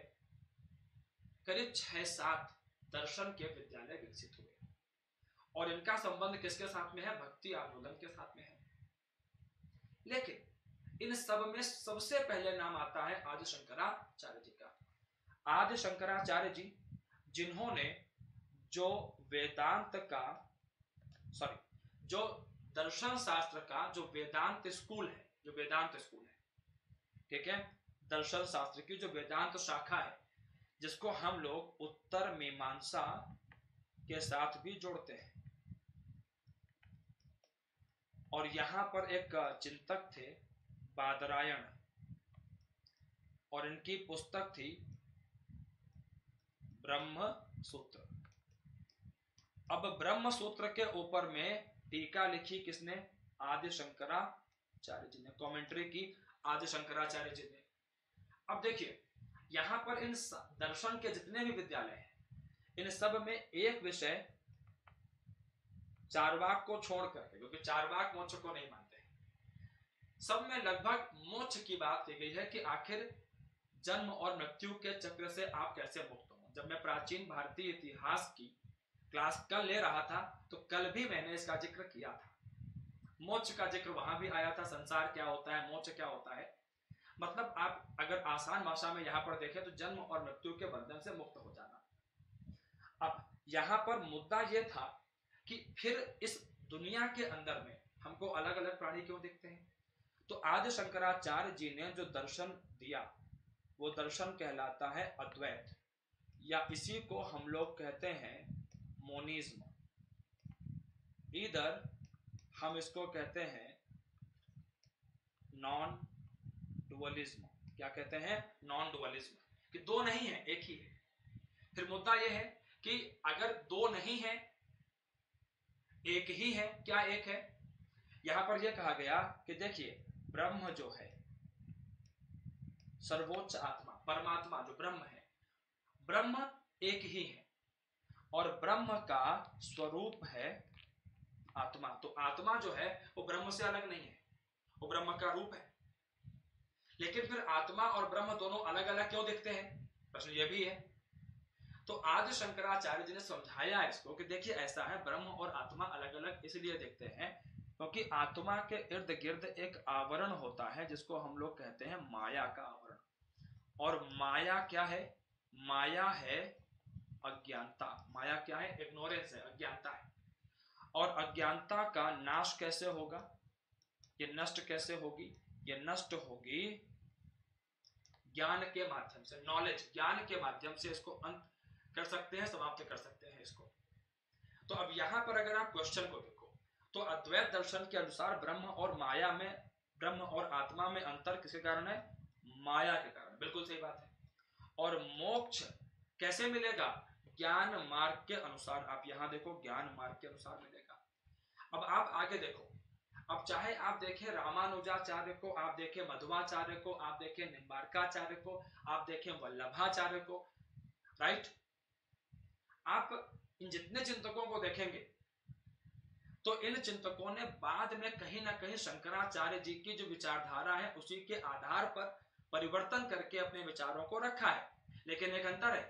करीब 6-7 दर्शन के विद्यालय विकसित हुए और इनका संबंध किसके साथ में है? भक्ति आंदोलन के साथ में है। लेकिन इन सब में सबसे पहले नाम आता है आदि शंकराचार्य जी का। आदि शंकराचार्य जी जिन्होंने जो वेदांत का, जो दर्शन शास्त्र का जो वेदांत स्कूल है, जो वेदांत स्कूल है, ठीक है, दर्शन शास्त्र की जो वेदांत शाखा है, जिसको हम लोग उत्तर मीमांसा के साथ भी जोड़ते हैं। और यहां पर एक चिंतक थे बादरायण और इनकी पुस्तक थी ब्रह्म सूत्र। अब ब्रह्म सूत्र के ऊपर में टीका लिखी किसने? आदि शंकराचार्य जी ने। कमेंट्री की आदि शंकराचार्य जी ने। अब देखिए यहां पर इन दर्शन के जितने भी विद्यालय हैं, इन सब में एक विषय चारवाक को छोड़ करके, क्योंकि चारवाक मोक्ष को नहीं मानते हैं, सब में लगभग मोक्ष की बात की गई है कि आखिर जन्म और मृत्यु के चक्र से आप कैसे मुक्त हो। जब मैं प्राचीन भारतीय इतिहास की क्लास कल ले रहा था तो कल भी मैंने इसका जिक्र किया था। मोक्ष का जिक्र वहां भी आया था, संसार क्या होता है, मोक्ष क्या होता है। मतलब आप अगर आसान भाषा में यहां पर देखें तो जन्म और मृत्यु के बंधन से मुक्त हो जाना। अब यहां पर मुद्दा यह था कि फिर इस दुनिया के अंदर में हमको अलग अलग प्राणी क्यों दिखते हैं। तो आदि शंकराचार्य जी ने जो दर्शन दिया वो दर्शन कहलाता है अद्वैत, या इसी को हम लोग कहते हैं मोनिज्म। इधर हम इसको कहते हैं नॉन डुअलिज्म। क्या कहते हैं? नॉन डुअलिज्म, कि दो नहीं है, एक ही है। फिर मुद्दा यह है कि अगर दो नहीं है, एक ही है, क्या एक है? यहां पर यह कहा गया कि देखिए ब्रह्म जो है, सर्वोच्च आत्मा, परमात्मा जो ब्रह्म है, ब्रह्म एक ही है और ब्रह्म का स्वरूप है आत्मा। तो आत्मा जो है वो ब्रह्म से अलग नहीं है, वो ब्रह्म का रूप है। लेकिन फिर आत्मा और ब्रह्म दोनों अलग अलग क्यों दिखते हैं? प्रश्न ये भी है। तो आदि शंकराचार्य जी ने समझाया इसको कि देखिए ऐसा है, ब्रह्म और आत्मा अलग अलग इसलिए दिखते हैं क्योंकि आत्मा के इर्द गिर्द एक आवरण होता है जिसको हम लोग कहते हैं माया का आवरण। और माया क्या है? माया है अज्ञानता। माया क्या है? इग्नोरेंस है, अज्ञानता है। और अज्ञानता का नाश कैसे होगा? ये नष्ट कैसे होगी? ये नष्ट होगी ज्ञान के माध्यम से, नॉलेज, ज्ञान के माध्यम से इसको अंत कर सकते हैं, समाप्त कर सकते हैं इसको। तो अब यहां पर अगर आप क्वेश्चन को देखो तो अद्वैत दर्शन के अनुसार ब्रह्म और माया में, ब्रह्म और आत्मा में अंतर किसके कारण है? माया के कारण। बिल्कुल सही बात है। और मोक्ष कैसे मिलेगा? ज्ञान मार्ग के अनुसार। आप यहां देखो, ज्ञान मार्ग के अनुसार मिलेगा। अब आप आगे देखो, अब चाहे आप देखें रामानुजाचार्य को, आप देखें मध्वाचार्य को, आप देखें निम्बार्काचार्य को, आप देखें वल्लभाचार्य को, राइट? आप इन जितने चिंतकों को देखेंगे तो इन चिंतकों ने बाद में कहीं ना कहीं शंकराचार्य जी की जो विचारधारा है उसी के आधार पर परिवर्तन करके अपने विचारों को रखा है। लेकिन एक अंतर है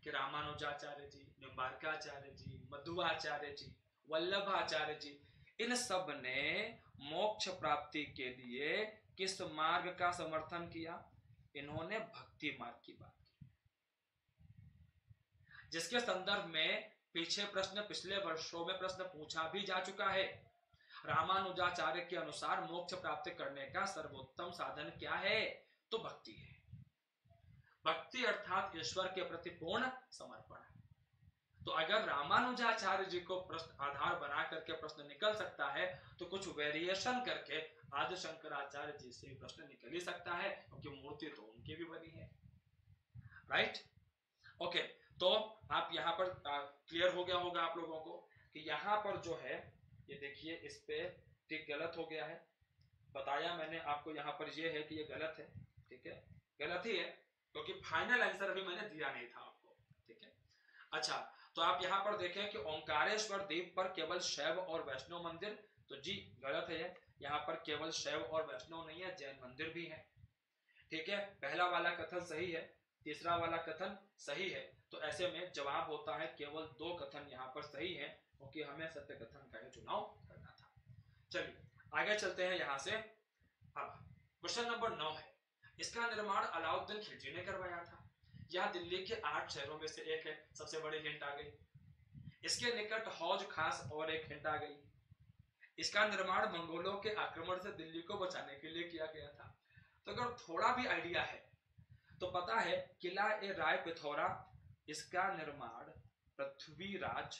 कि रामानुजाचार्य जी, निम्बार्काचार्य जी, मध्वाचार्य जी, वल्लभाचार्य जी, इन सब ने मोक्ष प्राप्ति के लिए किस मार्ग का समर्थन किया? इन्होंने भक्ति मार्ग की बात की, जिसके संदर्भ में पीछे प्रश्न, पिछले वर्षों में प्रश्न पूछा भी जा चुका है। रामानुजाचार्य के अनुसार मोक्ष प्राप्त करने का सर्वोत्तम साधन क्या है? तो भक्ति है। भक्ति अर्थात ईश्वर के प्रति पूर्ण समर्पण। तो अगर रामानुजाचार्य जी को प्रश्न आधार बना करके प्रश्न निकल सकता है तो कुछ वेरिएशन करके आदि शंकराचार्य जी से प्रश्न निकल ही सकता है, क्योंकि मूर्ति तो उनकी भी बनी है। Right, okay. तो आप यहाँ पर क्लियर हो गया होगा आप लोगों को कि यहाँ पर जो है ये देखिए इस पे टिक गलत हो गया है। बताया मैंने आपको यहाँ पर ये है कि ये गलत है, ठीक है, गलत ही है, क्योंकि फाइनल आंसर अभी मैंने दिया नहीं था आपको, ठीक है। अच्छा, तो आप यहाँ पर देखें कि ओंकारेश्वर द्वीप पर केवल शैव और वैष्णव मंदिर, तो जी गलत है, यहाँ पर केवल शैव और वैष्णव नहीं है, जैन मंदिर भी है, ठीक है। पहला वाला कथन सही है, तीसरा वाला कथन सही है, तो ऐसे में जवाब होता है केवल 2 कथन यहाँ पर सही है, क्योंकि हमें सत्य कथन का ही चुनाव करना था। चलिए आगे चलते हैं यहाँ से। अब क्वेश्चन नंबर 9 है, इसका निर्माण अलाउद्दीन खिलजी ने करवाया था। यह दिल्ली के 8 शहरों में से एक है, सबसे बड़ी हिंट आ गई। इसके निकट हौज खास और एक हिंट आ गई। इसका निर्माण मंगोलों के आक्रमण से दिल्ली को बचाने के लिए किया गया था। तो अगर थोड़ा भी आइडिया है तो पता है किला ए राय पिथौरा, इसका निर्माण पृथ्वीराज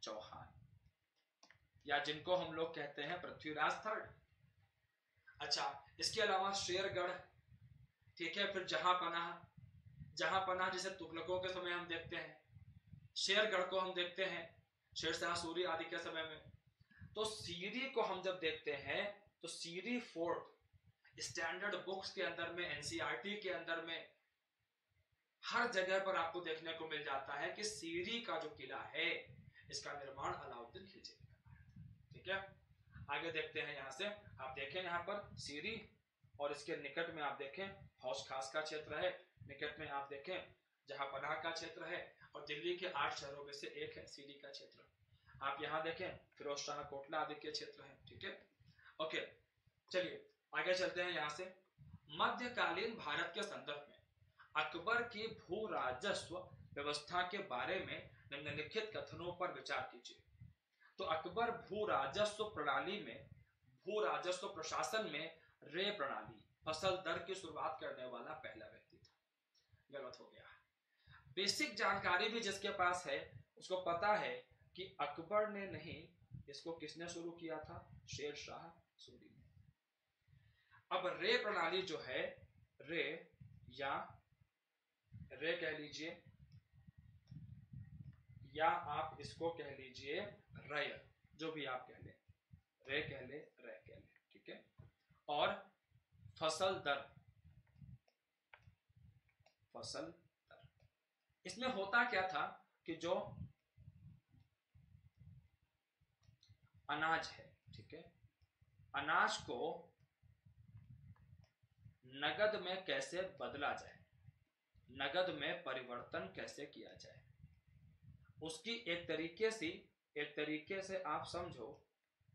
चौहान, या जिनको हम लोग कहते हैं पृथ्वीराज थर्ड। अच्छा, इसके अलावा शेरगढ़, ठीक है, फिर जहांपनाह जिसे तुगलकों के समय हम देखते हैं, शेरगढ़ को हम देखते हैं शेरशाह सूरी आदि के समय में। तो सीरी को हम जब देखते हैं तो सीरी फोर्ट स्टैंडर्ड बुक्स के अंदर में, एनसीईआरटी के अंदर में हर जगह पर आपको देखने को मिल जाता है कि सीरी का जो किला है इसका निर्माण अलाउद्दीन खिलजी ने करवाया था, ठीक है। आगे देखते हैं यहाँ से, आप देखें यहाँ पर सीरी और इसके निकट में आप देखें हौज खास का क्षेत्र है, निकट में आप देखें जहांपनाह का क्षेत्र है, और दिल्ली के 8 शहरों में से एक है सीरी का क्षेत्र। आप यहाँ देखें फिरोज शाह कोटला आदि के क्षेत्र है, ठीक है, ओके। चलिए आगे चलते हैं यहाँ से। मध्यकालीन भारत के संदर्भ में अकबर की भू राजस्व व्यवस्था के बारे में निम्नलिखित कथनों पर विचार कीजिए। तो अकबर भू राजस्व प्रणाली में, भू राजस्व प्रशासन में रे प्रणाली, फसल दर की शुरुआत करने वाला पहला व्यक्ति था। गलत हो गया। बेसिक जानकारी भी जिसके पास है उसको पता है कि अकबर ने नहीं, इसको किसने शुरू किया था? शेरशाह सूरी ने। अब रे प्रणाली जो है, रे या रे कह लीजिए, या आप इसको कह लीजिए रय, जो भी आप कह ले, रे कह ले, रे कह ले, ठीक है। और फसल दर, फसल दर, इसमें होता क्या था कि जो अनाज है, ठीक है, अनाज को नगद में कैसे बदला जाए, नगद में परिवर्तन कैसे किया जाए, उसकी एक तरीके से आप समझो,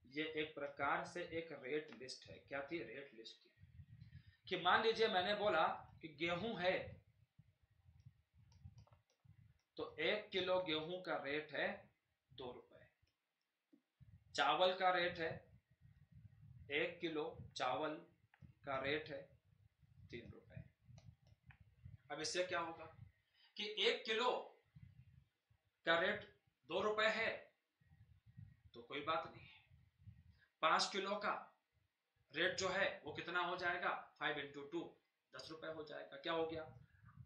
ये एक प्रकार से एक रेट लिस्ट है। क्या थी? रेट लिस्ट थी। कि मान लीजिए मैंने बोला कि गेहूं है, तो 1 किलो गेहूं का रेट है 2 रुपए। चावल का रेट है, 1 किलो चावल का रेट है 3 रुपए। अब इससे क्या होगा कि 1 किलो का रेट 2 रुपए है तो कोई बात नहीं है, 5 किलो का रेट जो है वो कितना हो जाएगा? 5 into 2, 10 रुपए हो जाएगा। क्या हो गया?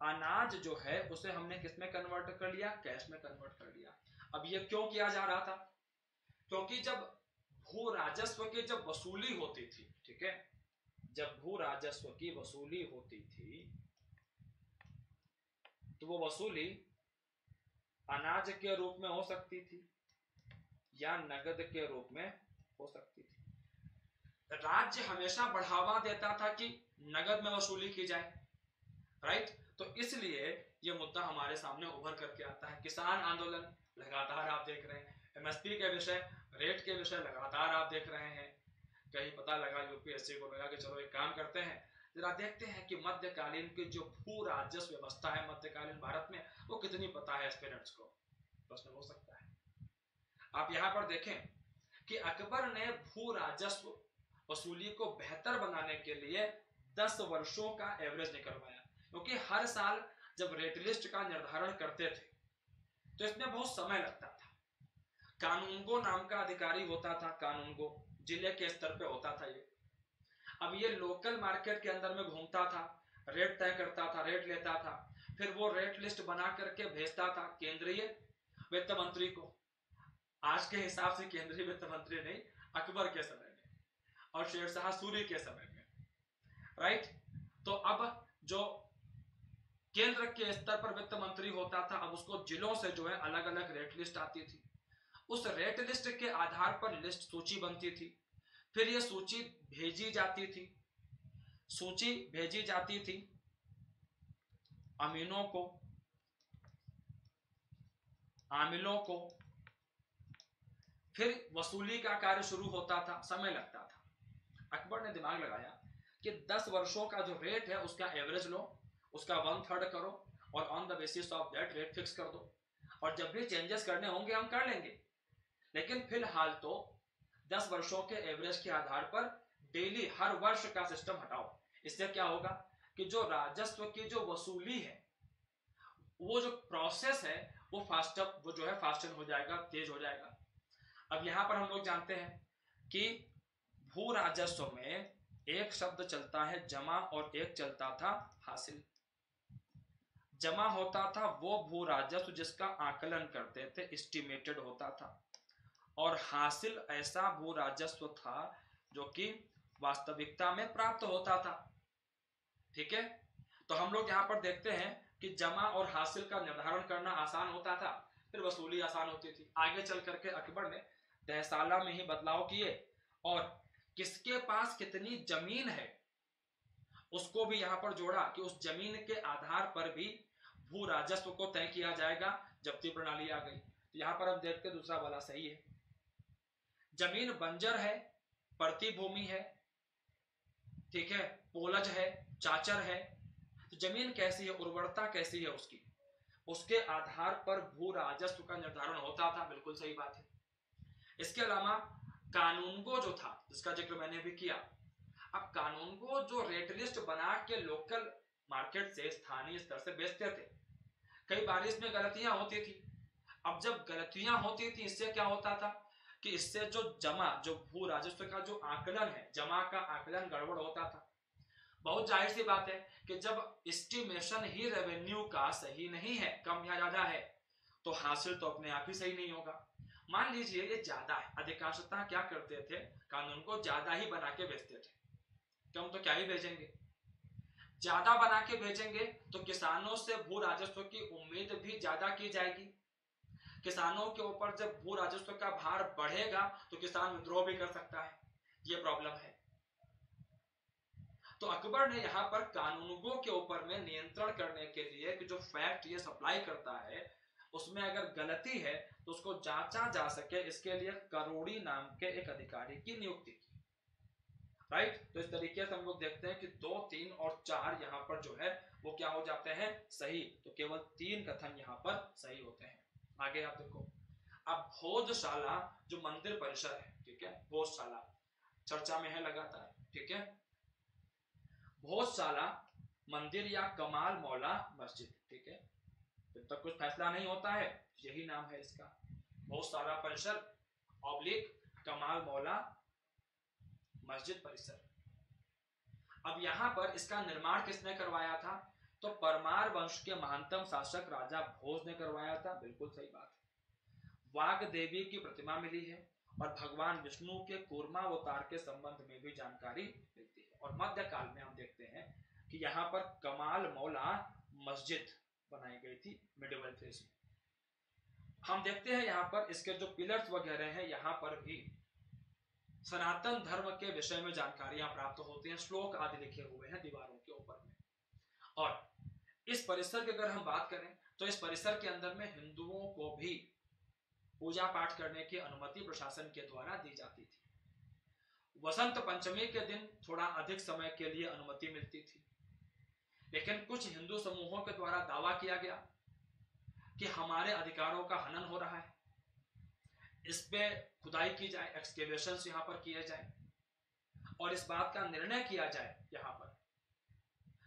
अनाज जो है उसे हमने किस में कन्वर्ट कर लिया? कैश में कन्वर्ट कर लिया। अब ये क्यों किया जा रहा था? क्योंकि जब भू राजस्व की जब वसूली होती थी, ठीक है, जब भू राजस्व की वसूली होती थी तो वो वसूली अनाज के रूप में हो सकती थी या नगद के रूप में हो सकती थी। राज्य हमेशा बढ़ावा देता था कि नगद में वसूली की जाए, राइट। तो इसलिए ये मुद्दा हमारे सामने उभर करके आता है। किसान आंदोलन लगातार आप देख रहे हैं, एमएसपी के विषय, रेट के विषय लगातार आप देख रहे हैं। कहीं पता लगा, यूपीएससी को लगा कि चलो एक काम करते हैं, जरा देखते हैं कि मध्यकालीन की जो भू राजस्व व्यवस्था है मध्यकालीन भारत में वो कितनी पता है एस्पिरेंट्स को, प्रश्न हो सकता है। आप यहां पर देखें कि अकबर ने भू राजस्व वसूली को बेहतर बनाने के लिए 10 वर्षों का एवरेज निकलवाया, क्योंकि हर साल जब रेट लिस्ट का निर्धारण करते थे तो इसमें बहुत समय लगता था। कानूनगो नाम का अधिकारी होता था, कानूनगो जिले के स्तर पे होता था ये। अब ये लोकल मार्केट के अंदर में घूमता था, रेट तय करता था, रेट लेता था, फिर वो रेट लिस्ट बना करके भेजता था केंद्रीय वित्त मंत्री को। आज के हिसाब से केंद्रीय वित्त मंत्री नहीं, अकबर के समय में और शेरशाह सूरी के समय में, राइट। तो अब जो केंद्र के स्तर पर वित्त मंत्री होता था, अब उसको जिलों से जो है अलग अलग रेट लिस्ट आती थी। उस रेट लिस्ट के आधार पर लिस्ट सूची बनती थी, फिर ये सूची भेजी जाती थी, सूची भेजी जाती थी अमीनों को, आमिलों को, फिर वसूली का कार्य शुरू होता था, समय लगता था। अकबर ने दिमाग लगाया कि 10 वर्षों का जो रेट है उसका एवरेज लो, उसका 1/3 करो और on the basis of that rate fix कर दो, और जब भी चेंजेस करने होंगे हम कर लेंगे, लेकिन फिलहाल तो 10 वर्षों के एवरेज के आधार पर डेली हर वर्ष का सिस्टम हटाओ। इससे क्या होगा कि जो राजस्व की जो वसूली है, वो जो प्रोसेस है वो फास्टन हो जाएगा, तेज हो जाएगा। अब यहां पर हम लोग जानते हैं कि भू राजस्व में एक शब्द चलता है जमा और एक चलता था हासिल। जमा होता था वो भू राजस्व जिसका आकलन करते थे, एस्टिमेटेड होता था, और हासिल ऐसा भू राजस्व था जो कि वास्तविकता में प्राप्त होता था। ठीक है, तो हम लोग यहां पर देखते हैं कि जमा और हासिल का निर्धारण करना आसान होता था, फिर वसूली आसान होती थी। आगे चल करके अकबर ने तहसाला में ही बदलाव किए और किसके पास कितनी जमीन है उसको भी यहां पर जोड़ा कि उस जमीन के आधार पर भी भू राजस्व को तय किया जाएगा। जब्ती प्रणाली आ गई। तो यहां पर हम देखते दूसरा वाला सही है। जमीन बंजर है, परती भूमि है, ठीक है, पोलज है, चाचर है, तो जमीन कैसी है, उर्वरता कैसी है उसकी, उसके आधार पर भू राजस्व का निर्धारण होता था। बिल्कुल सही बात है। इसके अलावा कानूनगो जो था जिसका जिक्र मैंने भी किया, अब कानूनगो जो रेट लिस्ट बना के लोकल मार्केट से स्थानीय स्तर से बेचते थे, कई बार इसमें गलतियां होती थी। अब जब गलतियां होती थी इससे क्या होता था कि इससे जो भू राजस्व का जो आकलन है, जमा का आकलन गड़बड़ होता था। बहुत जाहिर सी बात है कि जब एस्टिमेशन ही रेवेन्यू का सही नहीं है, कम या ज्यादा है, तो हासिल तो अपने आप ही सही नहीं होगा। मान लीजिए ये ज्यादा है, अधिकांशतः क्या करते थे, कानून को ज्यादा ही बना के बेचते थे, कम तो क्या ही भेजेंगे। ज्यादा बना के भेजेंगे तो किसानों से भू राजस्व की उम्मीद भी ज्यादा की जाएगी। किसानों के ऊपर जब भू राजस्व का भार बढ़ेगा तो किसान विद्रोह भी कर सकता है, ये प्रॉब्लम है। तो अकबर ने यहां पर कानूनगो के ऊपर में नियंत्रण करने के लिए कि जो फैक्ट ये सप्लाई करता है उसमें अगर गलती है तो उसको जांचा जा सके, इसके लिए करोड़ी नाम के एक अधिकारी की नियुक्ति की, राइट। तो इस तरीके से हम लोग देखते हैं कि 2, 3 और 4 यहाँ पर जो है वो क्या हो जाते हैं, सही। तो केवल 3 कथन यहाँ पर सही होते हैं। आगे आप देखो, अब भोजशाला जो मंदिर परिसर है, ठीक है, भोजशाला चर्चा में है लगातार, ठीक है। भोजशाला मंदिर या कमाल मौला मस्जिद, ठीक है, जब तक कुछ फैसला नहीं होता है यही नाम है इसका, भोजशाला परिसर ऑब्लिक कमाल मौला मस्जिद परिसर। अब यहां पर इसका निर्माण किसने करवाया था, तो परमार वंश के महानतम शासक राजा भोज ने करवाया था। बिल्कुल सही बात है। वाग देवी की प्रतिमा मिली है और भगवान विष्णु के कूर्मावतार के संबंध में भी जानकारी मिलती है। और मध्यकाल में हम देखते हैं कि यहाँ पर कमाल मौला मस्जिद बनाई गई थी मिडिवल फेज में। हम देखते हैं यहाँ पर इसके जो पिलर्स वगैरह हैं, यहाँ पर भी सनातन धर्म के विषय में जानकारियां प्राप्त होती हैं, श्लोक आदि लिखे हुए हैं दीवारों के ऊपर में। और इस परिसर की अगर हम बात करें तो इस परिसर के अंदर में हिंदुओं को भी पूजा पाठ करने की अनुमति प्रशासन के द्वारा दी जाती थी। वसंत पंचमी के दिन थोड़ा अधिक समय के लिए अनुमति मिलती थी, लेकिन कुछ हिंदू समूहों के द्वारा दावा किया गया कि हमारे अधिकारों का हनन हो रहा है, इस पे खुदाई की जाए, एक्सकेवेशंस यहाँ पर किए जाए और इस बात का निर्णय किया जाए यहाँ पर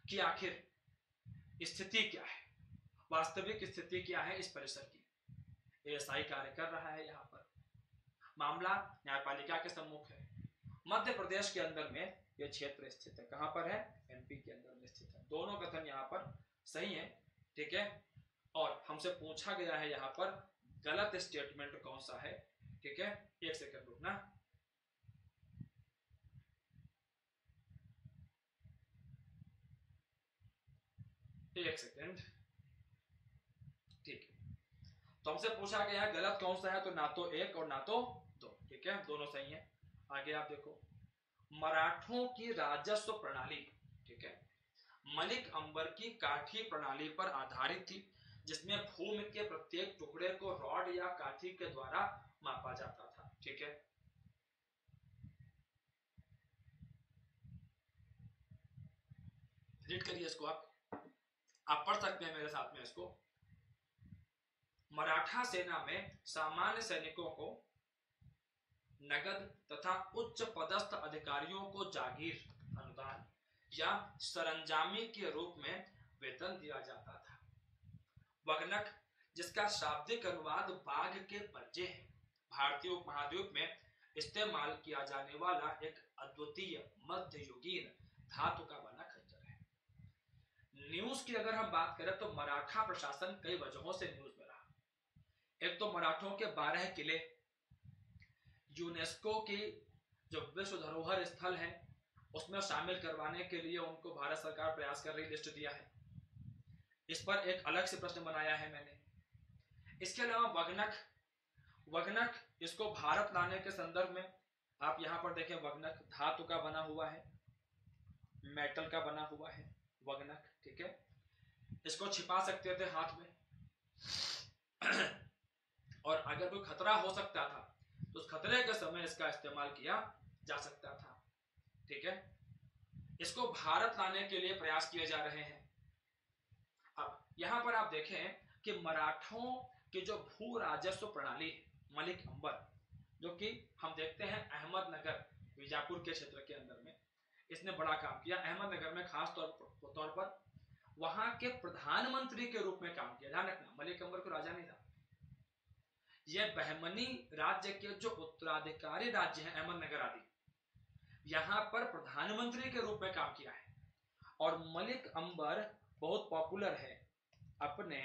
कि आखिर स्थिति क्या है, वास्तविक स्थिति क्या है इस परिसर की। एएसआई कार्य कर रहा है यहाँ पर, मामला न्यायपालिका के सम्मुख है। मध्य प्रदेश के अंदर में यह क्षेत्र स्थित है, कहां पर है, एमपी के अंदर में स्थित है। दोनों कथन यहाँ पर सही है, ठीक है। और हमसे पूछा गया है यहाँ पर गलत स्टेटमेंट कौन सा है, ठीक है। एक सेकंड रुकना। एक सेकंड, ठीक है। तो हमसे पूछा गया है गलत कौन सा है, तो ना तो एक और ना तो दो, ठीक है, दोनों सही है। आगे आप देखो, मराठों की राजस्व प्रणाली, ठीक है, मलिक अंबर की काठी प्रणाली पर आधारित थी, जिसमें भूमि के प्रत्येक टुकड़े को रॉड या काठी के द्वारा मापा जाता था, ठीक है। रीड करिए इसको, आप पढ़ सकते हैं मेरे साथ में इसको। मराठा सेना में सामान्य सैनिकों को नगद तथा उच्च पदस्थ अधिकारियों को जागीर, अनुदान या सरंजामी के रूप में वेतन दिया जाता था। वगनक, जिसका शाब्दिक अनुवाद बाघ के पंजे है, भारतीय उपमहाद्वीप में इस्तेमाल किया जाने वाला एक अद्वितीय मध्ययुगीन धातु का बना खंजर है। न्यूज की अगर हम बात करें तो मराठा प्रशासन कई वजहों से न्यूज में रहा। एक तो मराठों के 12 किले यूनेस्को की जो विश्व धरोहर स्थल है उसमें शामिल करवाने के लिए उनको भारत सरकार प्रयास कर रही, लिस्ट दिया है। इस पर एक अलग से प्रश्न बनाया है मैंने। इसके अलावा वगनक इसको भारत लाने के संदर्भ में आप यहां पर देखें, वगनक धातु का बना हुआ है, मेटल का बना हुआ है वगनक, ठीक है। इसको छिपा सकते थे हाथ में और अगर कोई खतरा हो सकता था तो उस खतरे के समय इसका इस्तेमाल किया जा सकता था, ठीक है। इसको भारत लाने के लिए प्रयास किए जा रहे हैं। अब यहां पर आप देखें कि मराठों की जो भू राजस्व प्रणाली है, मलिक अंबर, जो कि हम देखते हैं अहमदनगर बीजापुर के क्षेत्र के अंदर में इसने बड़ा काम किया। अहमदनगर में खास तौर पर वहां के प्रधानमंत्री के रूप में काम किया। ध्यान रखना, मलिक अंबर को राजा नहीं था। यह बहमनी राज्य के जो उत्तराधिकारी राज्य हैं, अहमदनगर आदि, यहां पर प्रधानमंत्री के रूप में काम किया है। और मलिक अंबर बहुत पॉपुलर है अपने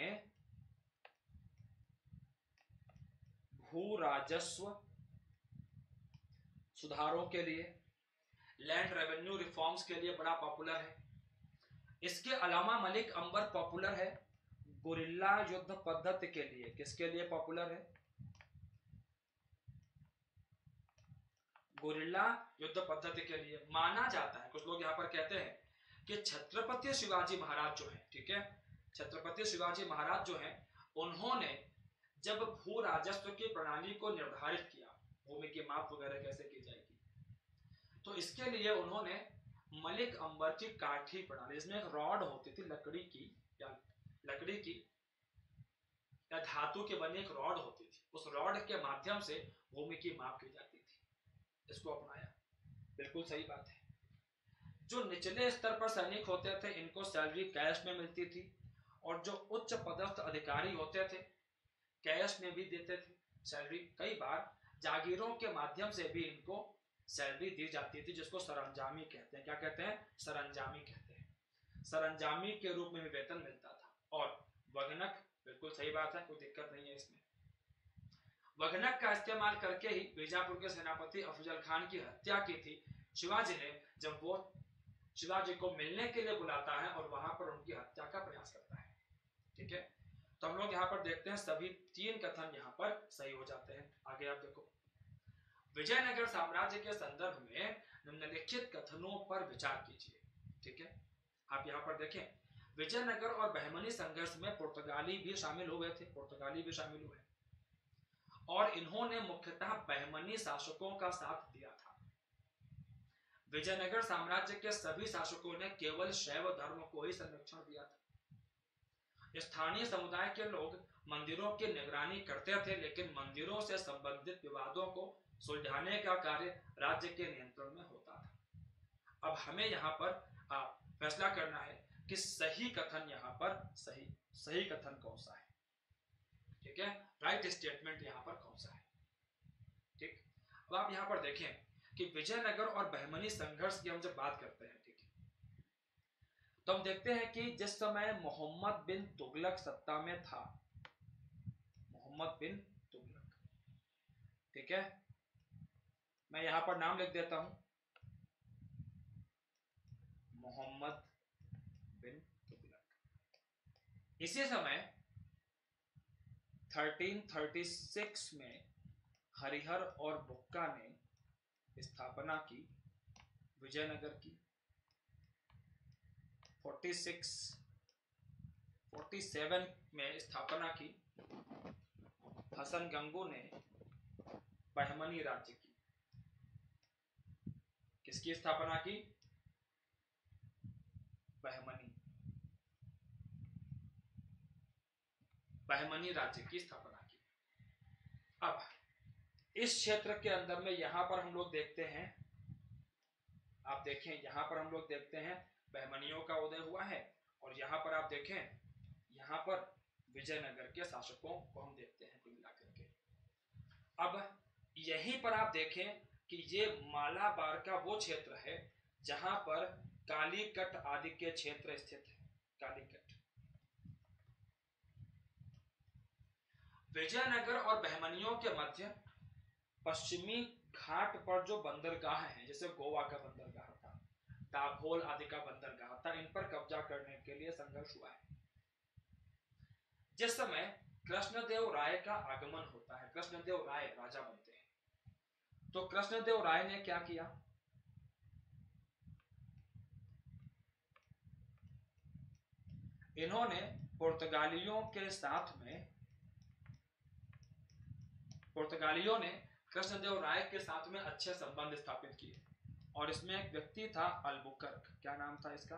भू राजस्व सुधारों के लिए, लैंड रेवेन्यू रिफॉर्म्स के लिए बड़ा पॉपुलर है। इसके अलावा मलिक अंबर पॉपुलर है गुरिल्ला युद्ध पद्धति के लिए। किसके लिए पॉपुलर है? गुरिल्ला युद्ध पद्धति के लिए। माना जाता है, कुछ लोग यहाँ पर कहते हैं कि छत्रपति शिवाजी महाराज जो है, ठीक है, छत्रपति शिवाजी महाराज जो है, उन्होंने जब भू राजस्व की प्रणाली को निर्धारित किया, भूमि की माप वगैरह कैसे की जाएगी, तो इसके लिए उन्होंने मलिक अंबर की काठी प्रणाली, इसमें एक रॉड होती थी लकड़ी की या धातु के बनी एक रॉड होती थी, उस रॉड के माध्यम से भूमि की माप की जाती थी। इसको अपनाया, बिल्कुल सही बात है। जो निचले स्तर पर सैनिक होते थे इनको सैलरी कैश में मिलती थी, और जो उच्च पदस्थ अधिकारी होते थे कैश में भी देते थे सैलरी। कई बार जागीरों के माध्यम से भी इनको सैलरी दी जाती थी, जिसको सरंजामी कहते हैं। क्या कहते हैं? सरंजामी कहते हैं। सरंजामी के रूप में भी वेतन मिलता था। और वगनक, बिल्कुल सही बात है, कोई दिक्कत नहीं है इसमें। वगनक का इस्तेमाल करके ही बीजापुर के सेनापति अफजल खान की हत्या की थी शिवाजी ने, जब वो शिवाजी को मिलने के लिए बुलाता है और वहां पर उनकी हत्या का प्रयास करता है, ठीक है, तो हम लोग यहाँ पर देखते हैं सभी 3 कथन यहाँ पर सही हो जाते हैं। आगे आप देखो, विजयनगर साम्राज्य के संदर्भ में निम्नलिखित कथनों पर विचार कीजिए। ठीक है, आप यहाँ पर देखें, विजयनगर और बहमनी संघर्ष में पुर्तगाली भी शामिल हुए थे, पुर्तगाली भी शामिल हुए और इन्होंने मुख्यतः बहमनी शासकों का साथ दिया था। विजयनगर साम्राज्य के सभी शासकों ने केवल शैव धर्म को ही संरक्षण दिया था। स्थानीय समुदाय के लोग मंदिरों की निगरानी करते थे, लेकिन मंदिरों से संबंधित विवादों को सुलझाने का कार्य राज्य के नियंत्रण में होता था। अब हमें यहाँ पर फैसला करना है कि सही कथन यहाँ पर सही कथन कौन सा है। ठीक है, राइट स्टेटमेंट यहाँ पर कौन सा है। ठीक, अब आप यहाँ पर देखें कि विजयनगर और बहमनी संघर्ष की हम जब बात करते हैं, ठीक है, तो हम देखते हैं कि जिस समय मोहम्मद बिन तुगलक सत्ता में था, मोहम्मद बिन तुगलक, ठीक है, मैं यहां पर नाम लिख देता हूं, मोहम्मद बिन तुगलक। इसी समय 1336 में हरिहर और बुक्का ने स्थापना की विजयनगर की। 47 में स्थापना की हसन गंगू ने बहमनी राज्य की। किसकी स्थापना की? बहमनी राज्य की स्थापना की। अब इस क्षेत्र के अंदर में यहां पर हम लोग देखते हैं, आप देखें यहां पर हम लोग देखते हैं बहमनियों का उदय हुआ है और यहां पर आप देखें यहां पर विजयनगर के शासकों को हम देखते हैं कुल मिलाकर के। अब यहीं पर आप देखें कि ये मालाबार का वो क्षेत्र है जहां पर कालीकट आदि के क्षेत्र स्थित है। कालीकट, विजयनगर और बहमनियों के मध्य पश्चिमी घाट पर जो बंदरगाह हैं, जैसे गोवा का बंदरगाह था, दाभोल आदि का बंदरगाह था, इन पर कब्जा करने के लिए संघर्ष हुआ है। जिस समय कृष्णदेव राय का आगमन होता है, कृष्णदेव राय राजा बनते हैं, तो कृष्णदेव राय ने क्या किया? इन्होंने पुर्तगालियों ने कृष्णदेव राय के साथ में अच्छे संबंध स्थापित किए और इसमें एक व्यक्ति था अल्बुकर्क। क्या नाम था इसका?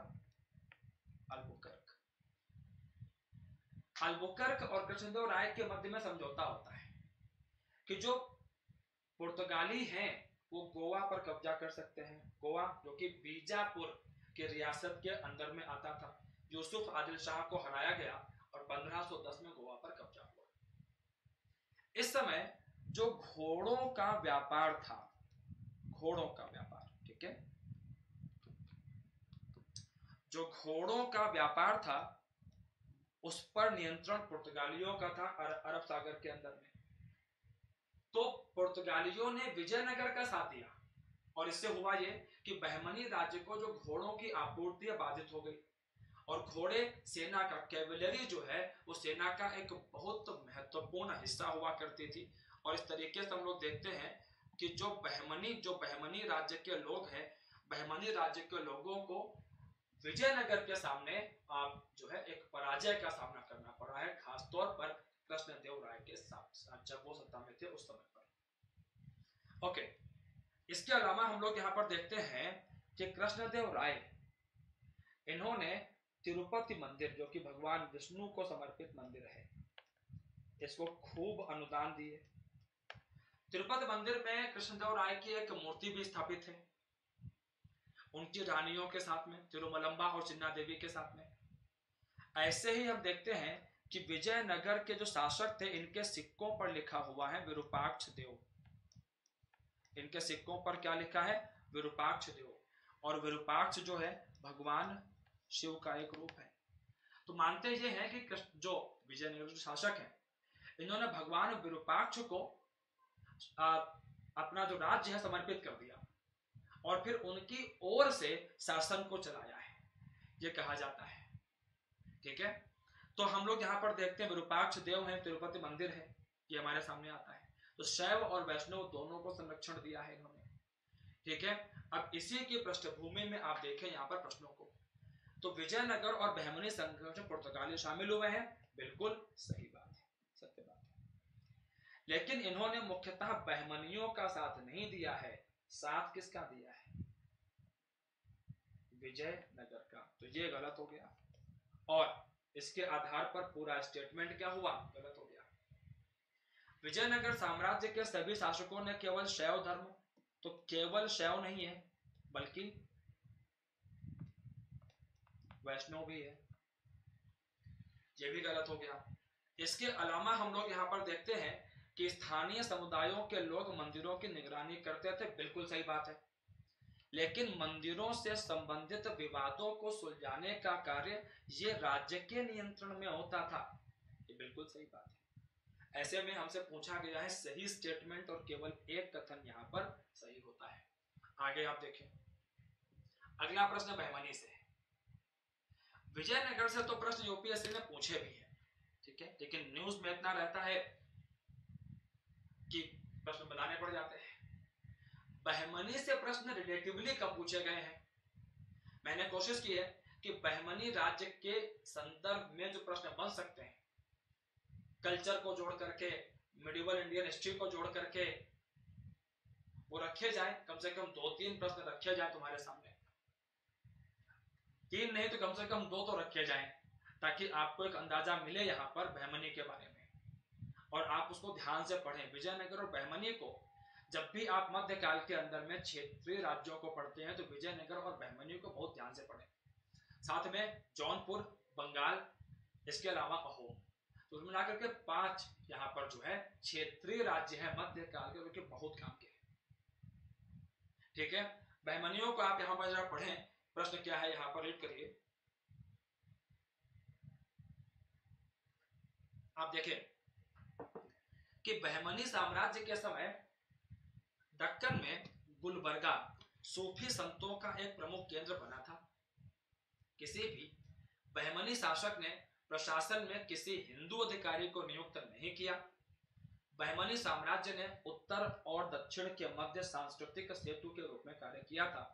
अल्बुकर्क। अल्बुकर्क और कृष्णदेव राय के मध्य में समझौता होता है कि जो पुर्तगाली हैं वो गोवा पर कब्जा कर सकते हैं। गोवा जो कि बीजापुर के रियासत के अंदर में आता था। यूसुफ आदिल शाह को हराया गया और 1510 में गोवा पर कब्जा हुआ। इस समय जो घोड़ों का व्यापार था, घोड़ों का व्यापार, ठीक है, जो घोड़ों का व्यापार था उस पर नियंत्रण पुर्तगालियों का था अरब सागर के अंदर में। तो पुर्तगालियों ने विजयनगर का साथ दिया और इससे हुआ ये कि बहमनी राज्य को जो घोड़ों की आपूर्ति बाधित हो गई और घोड़े सेना का, कैवलरी जो है वो सेना का एक बहुत महत्वपूर्ण हिस्सा हुआ करती थी। और इस तरीके से हम लोग देखते हैं कि जो बहमनी राज्य के लोग हैं, बहमनी राज्य के लोगों को विजयनगर के सामने जो है एक पराजय का सामना करना पड़ा है, खासतौर पर कृष्णदेव राय के साथ जब वो सत्ता में थे उस समय पर। ओके, इसके अलावा हम लोग यहाँ पर देखते हैं कि कृष्णदेव राय इन्होंने तिरुपति मंदिर जो कि भगवान विष्णु को समर्पित मंदिर है, इसको खूब अनुदान दिए। तिरुपति मंदिर में कृष्णदेव राय की एक मूर्ति भी स्थापित है उनकी रानियों के साथ में, तिरुमलंबा और चिन्ना देवी के साथ में। ऐसे ही हम देखते हैं कि विजयनगर के जो शासक थे इनके सिक्कों पर लिखा हुआ है विरूपाक्ष देव। इनके सिक्कों पर क्या लिखा है? विरूपाक्ष देव। और विरूपाक्ष जो है भगवान शिव का एक रूप है। तो मानते ये हैं कि जो विजयनगर के शासक हैं इन्होंने भगवान विरूपाक्ष को अपना जो राज्य है समर्पित कर दिया और फिर उनकी ओर से शासन को चलाया है, ये कहा जाता है। ठीक है, तो हम लोग यहाँ पर देखते हैं विरूपाक्ष देव है, तिरुपति मंदिर है, ये हमारे सामने आता है। तो शैव और वैष्णव दोनों को संरक्षण दिया है इन्होंने, ठीक है। अब इसी की पृष्ठभूमि में आप देखें यहाँ पर प्रश्नों को, तो विजयनगर और बहमनी संघर्ष में पुर्तगाली शामिल हुए हैं, बिल्कुल सही बात है, सत्य बात है। लेकिन इन्होंने मुख्यतः बहमनियों का साथ नहीं दिया है, साथ किसका दिया है? विजयनगर का। तो ये गलत हो गया, और इसके आधार पर पूरा स्टेटमेंट क्या हुआ? गलत हो गया। विजयनगर साम्राज्य के सभी शासकों ने केवल शैव धर्म, तो केवल शैव नहीं है बल्कि वैष्णव भी है, ये भी गलत हो गया। इसके अलावा हम लोग यहाँ पर देखते हैं कि स्थानीय समुदायों के लोग मंदिरों की निगरानी करते थे, बिल्कुल सही बात है। लेकिन मंदिरों से संबंधित विवादों को सुलझाने का कार्य ये राज्य के नियंत्रण में होता था, ये बिल्कुल सही बात है। ऐसे में हमसे पूछा गया है सही स्टेटमेंट, और केवल एक कथन यहाँ पर सही होता है। आगे आप देखें, अगला प्रश्न बहमनी से है। विजयनगर से तो प्रश्न यूपीएससी ने पूछे भी हैं, ठीक है, लेकिन न्यूज में इतना रहता है कि प्रश्न बनाने पड़ जाते हैं। बहमनी से प्रश्न रिलेटिवली कम पूछे गए हैं। मैंने कोशिश की है कि बहमनी राज्य के संदर्भ में जो प्रश्न बन सकते हैं, कल्चर को जोड़ करके, मिडिवल इंडियन हिस्ट्री को जोड़ करके वो रखे जाए, कम से कम 2-3 प्रश्न रखे जाए तुम्हारे सामने, 3 नहीं तो कम से कम 2 तो रखे जाएं, ताकि आपको एक अंदाजा मिले यहाँ पर बहमनी के बारे में, और आप उसको ध्यान से पढ़ें। विजयनगर और बहमनी को जब भी आप मध्यकाल के अंदर में क्षेत्रीय राज्यों को पढ़ते हैं तो विजयनगर और बहमनी को बहुत ध्यान से पढ़ें, साथ में जौनपुर, बंगाल, इसके अलावा अहोम, तो मिलाकर के 5 यहाँ पर जो है क्षेत्रीय राज्य है मध्यकाल के, जो बहुत काम के, ठीक है। बहमनियों को आप यहाँ पर जरा पढ़ें, प्रश्न क्या है यहाँ पर रीड करिए। आप देखें कि बहमनी साम्राज्य के समय दक्कन में गुलबर्गा सूफी संतों का एक प्रमुख केंद्र बना था। किसी भी बहमनी शासक ने प्रशासन में किसी हिंदू अधिकारी को नियुक्त नहीं किया। बहमनी साम्राज्य ने उत्तर और दक्षिण के मध्य सांस्कृतिक सेतु के रूप में कार्य किया था।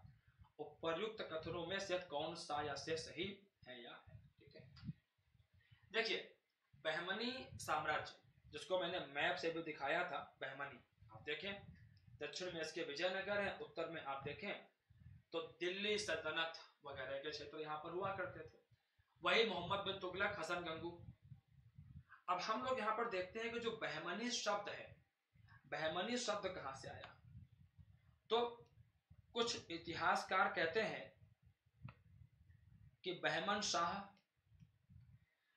उपर्युक्त कथनों में से कौन सा या से सही है या है? ठीक है, देखिए बहमनी साम्राज्य, जिसको मैंने मैप से भी दिखाया था, बहमनी आप देखें, दक्षिण में इसके विजयनगर है, उत्तर में आप देखें तो दिल्ली सल्तनत वगैरह के क्षेत्र यहाँ पर हुआ करते थे। वही मोहम्मद बिन तुगलक, हसन गंगू। अब हम लोग यहाँ पर देखते हैं कि जो बहमनी शब्द है, बहमनी शब्द कहाँ से आया? तो कुछ इतिहासकार कहते हैं कि बहमन शाह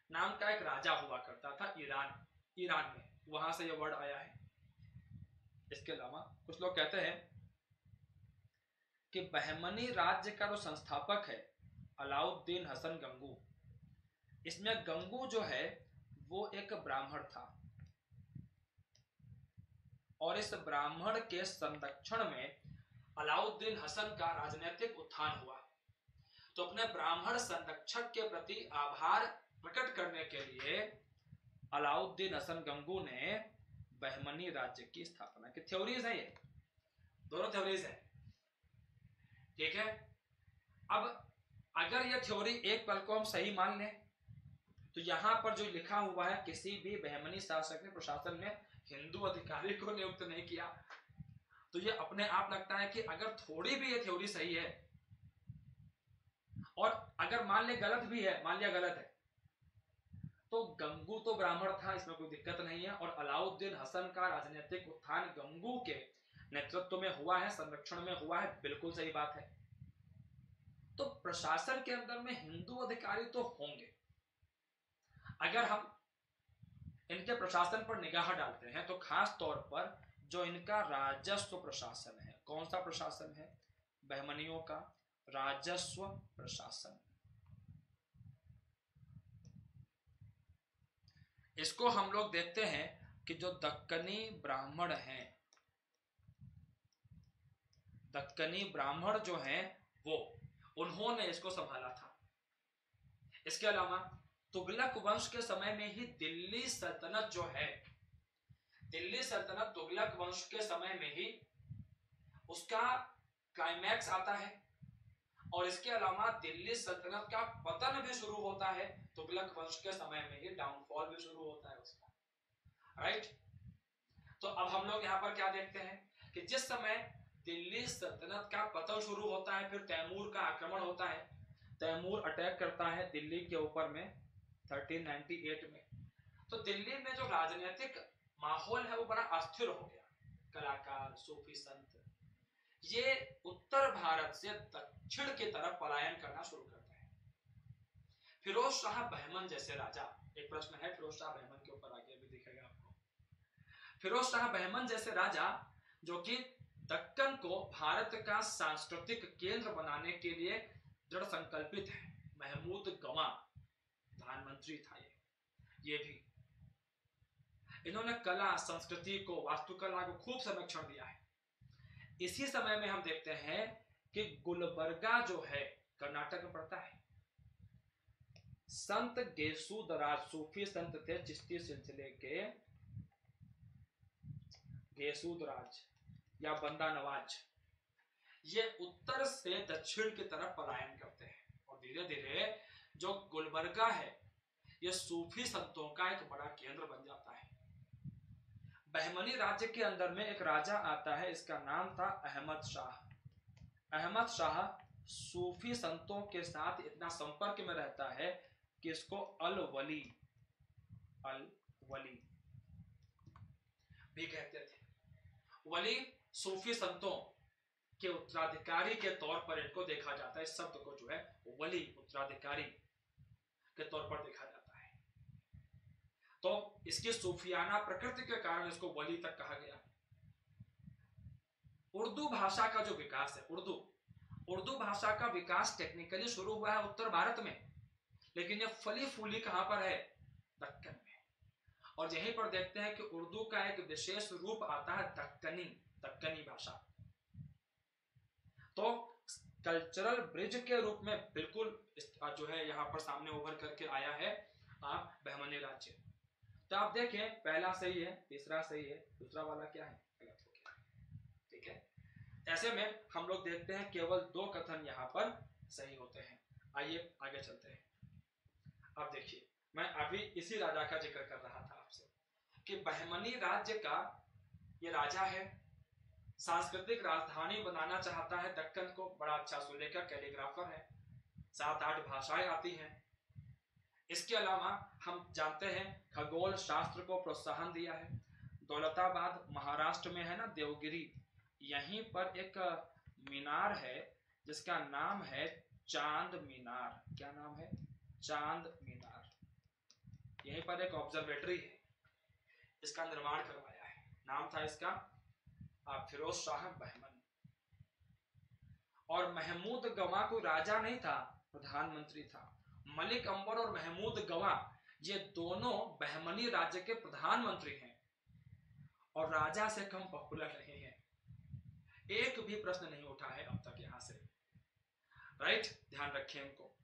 नाम का एक राजा हुआ करता था ईरान में, वहां से यह वर्ड आया है। इसके अलावा कुछ लोग कहते हैं कि बहमनी राज्य का जो संस्थापक है अलाउद्दीन हसन गंगू, इसमें गंगू जो है वो एक ब्राह्मण था, और इस ब्राह्मण के संरक्षण में अलाउद्दीन हसन का राजनीतिक उत्थान हुआ। तो अपने ब्राह्मण संरक्षक के प्रति आभार प्रकट करने के लिए अलाउद्दीन हसन गंगू ने बहमनी राज्य की स्थापना की। थ्योरीज है ये, दोनों थ्योरीज है, ठीक है। अब अगर यह थ्योरी एक पल को हम सही मान लें तो यहां पर जो लिखा हुआ है किसी भी बहमनी शासक ने प्रशासन में हिंदू अधिकारी को नियुक्त नहीं किया, तो ये अपने आप लगता है कि अगर थोड़ी भी ये थ्योरी सही है, और अगर मान ले गलत भी है, मान लिया गलत है, तो गंगू तो ब्राह्मण था, इसमें कोई दिक्कत नहीं है, और अलाउद्दीन हसन का राजनीतिक उत्थान गंगू के नेतृत्व में हुआ है, संरक्षण में हुआ है, बिल्कुल सही बात है। तो प्रशासन के अंदर में हिंदू अधिकारी तो होंगे। अगर हम इनके प्रशासन पर निगाह डालते हैं तो खास तौर पर जो इनका राजस्व प्रशासन है, कौन सा प्रशासन है? बहमनियों का राजस्व प्रशासन। इसको हम लोग देखते हैं कि जो दक्कनी ब्राह्मण हैं, दक्कनी ब्राह्मण जो हैं वो, उन्होंने इसको संभाला था। इसके अलावा तुगलक वंश के समय में ही दिल्ली सल्तनत जो है, दिल्ली सल्तनत तुगलक वंश के समय में ही उसका क्लाइमैक्स आता है, और इसके अलावा दिल्ली सल्तनत का पतन भी शुरू होता है, तुगलक वंश के समय में ही डाउनफॉल भी शुरू होता है उसका, राइट। तो अब हम लोग यहाँ पर क्या देखते हैं कि जिस समय दिल्ली सल्तनत का पतन शुरू होता है, फिर तैमूर का आक्रमण होता है, तैमूर अटैक करता है दिल्ली के ऊपर में 1398 में। तो दिल्ली में जो राजनीतिक माहौल है वो बड़ा अस्थिर हो गया। कलाकार, सूफी संत ये उत्तर भारत से दक्षिण की तरफ पलायन करना शुरू करते हैं। फिरोज शाह बहमन जैसे राजा, एक प्रश्न है फिरोज शाह बहमन के ऊपर, आगे भी दिखेगा आपको। फिरोज शाह बहमन जैसे राजा जो कि दक्कन को भारत का सांस्कृतिक केंद्र बनाने के लिए दृढ़ संकल्पित है। महमूद गवा प्रधानमंत्री था ये भी, इन्होंने कला संस्कृति को, वास्तुकला को खूब संरक्षण दिया है। इसी समय में हम देखते हैं कि गुलबर्गा जो है कर्नाटक में पड़ता है, संत गेसुदराज सूफी संत थे चिश्ती सिलसिले के, गेसुदराज या बंदा नवाज, ये उत्तर से दक्षिण की तरफ पलायन करते हैं और धीरे धीरे जो गुलबर्गा है ये सूफी संतों का एक बड़ा केंद्र बन जाता है। बहमनी राज्य के अंदर में एक राजा आता है, इसका नाम था अहमद शाह। अहमद शाह सूफी संतों के साथ इतना संपर्क में रहता है कि इसको अल वली भी कहते थे। वली सूफी संतों के उत्तराधिकारी के तौर पर इनको देखा जाता है। इस शब्द को जो है वली, उत्तराधिकारी के तौर पर देखा जाता है। तो इसकी सूफियाना प्रकृति के कारण इसको वली तक कहा गया। उर्दू भाषा का जो विकास है, उर्दू भाषा का विकास टेक्निकली शुरू हुआ है उत्तर भारत में, लेकिन ये फली फूली कहां पर है? दक्कन में। और यहीं पर देखते हैं कि उर्दू का एक विशेष रूप आता है दक्कनी भाषा। तो कल्चरल ब्रिज के रूप में बिल्कुल जो है यहाँ पर सामने उभर करके आया है बहमनी राज्य। तो आप देखें, पहला सही है, तीसरा सही है, दूसरा वाला क्या है? गलत हो गया। ठीक है, ऐसे में हम लोग देखते हैं केवल 2 कथन यहाँ पर सही होते हैं। आइए आगे चलते हैं। अब देखिए, मैं अभी इसी राजा का जिक्र कर रहा था आपसे कि बहमनी राज्य का ये राजा है, सांस्कृतिक राजधानी बनाना चाहता है दक्कन को, बड़ा अच्छा सुलेखा, कैलीग्राफर है, 7-8 भाषाएं आती हैं। इसके अलावा हम जानते हैं खगोल शास्त्र को प्रोत्साहन दिया है। दौलताबाद महाराष्ट्र में है ना, देवगिरी, यहीं पर एक मीनार है जिसका नाम है चांद मीनार। क्या नाम है? चांद मीनार। यहीं पर एक ऑब्जर्वेटरी है, इसका निर्माण करवाया है। नाम था इसका फिरोज शाह बहमन। और महमूद गवा कोई राजा नहीं था, प्रधानमंत्री था। मलिक अंबर और महमूद गवा ये दोनों बहमनी राज्य के प्रधानमंत्री हैं और राजा से कम पॉपुलर नहीं है। एक भी प्रश्न नहीं उठा है अब तक यहां से, राइट? ध्यान रखें इनको।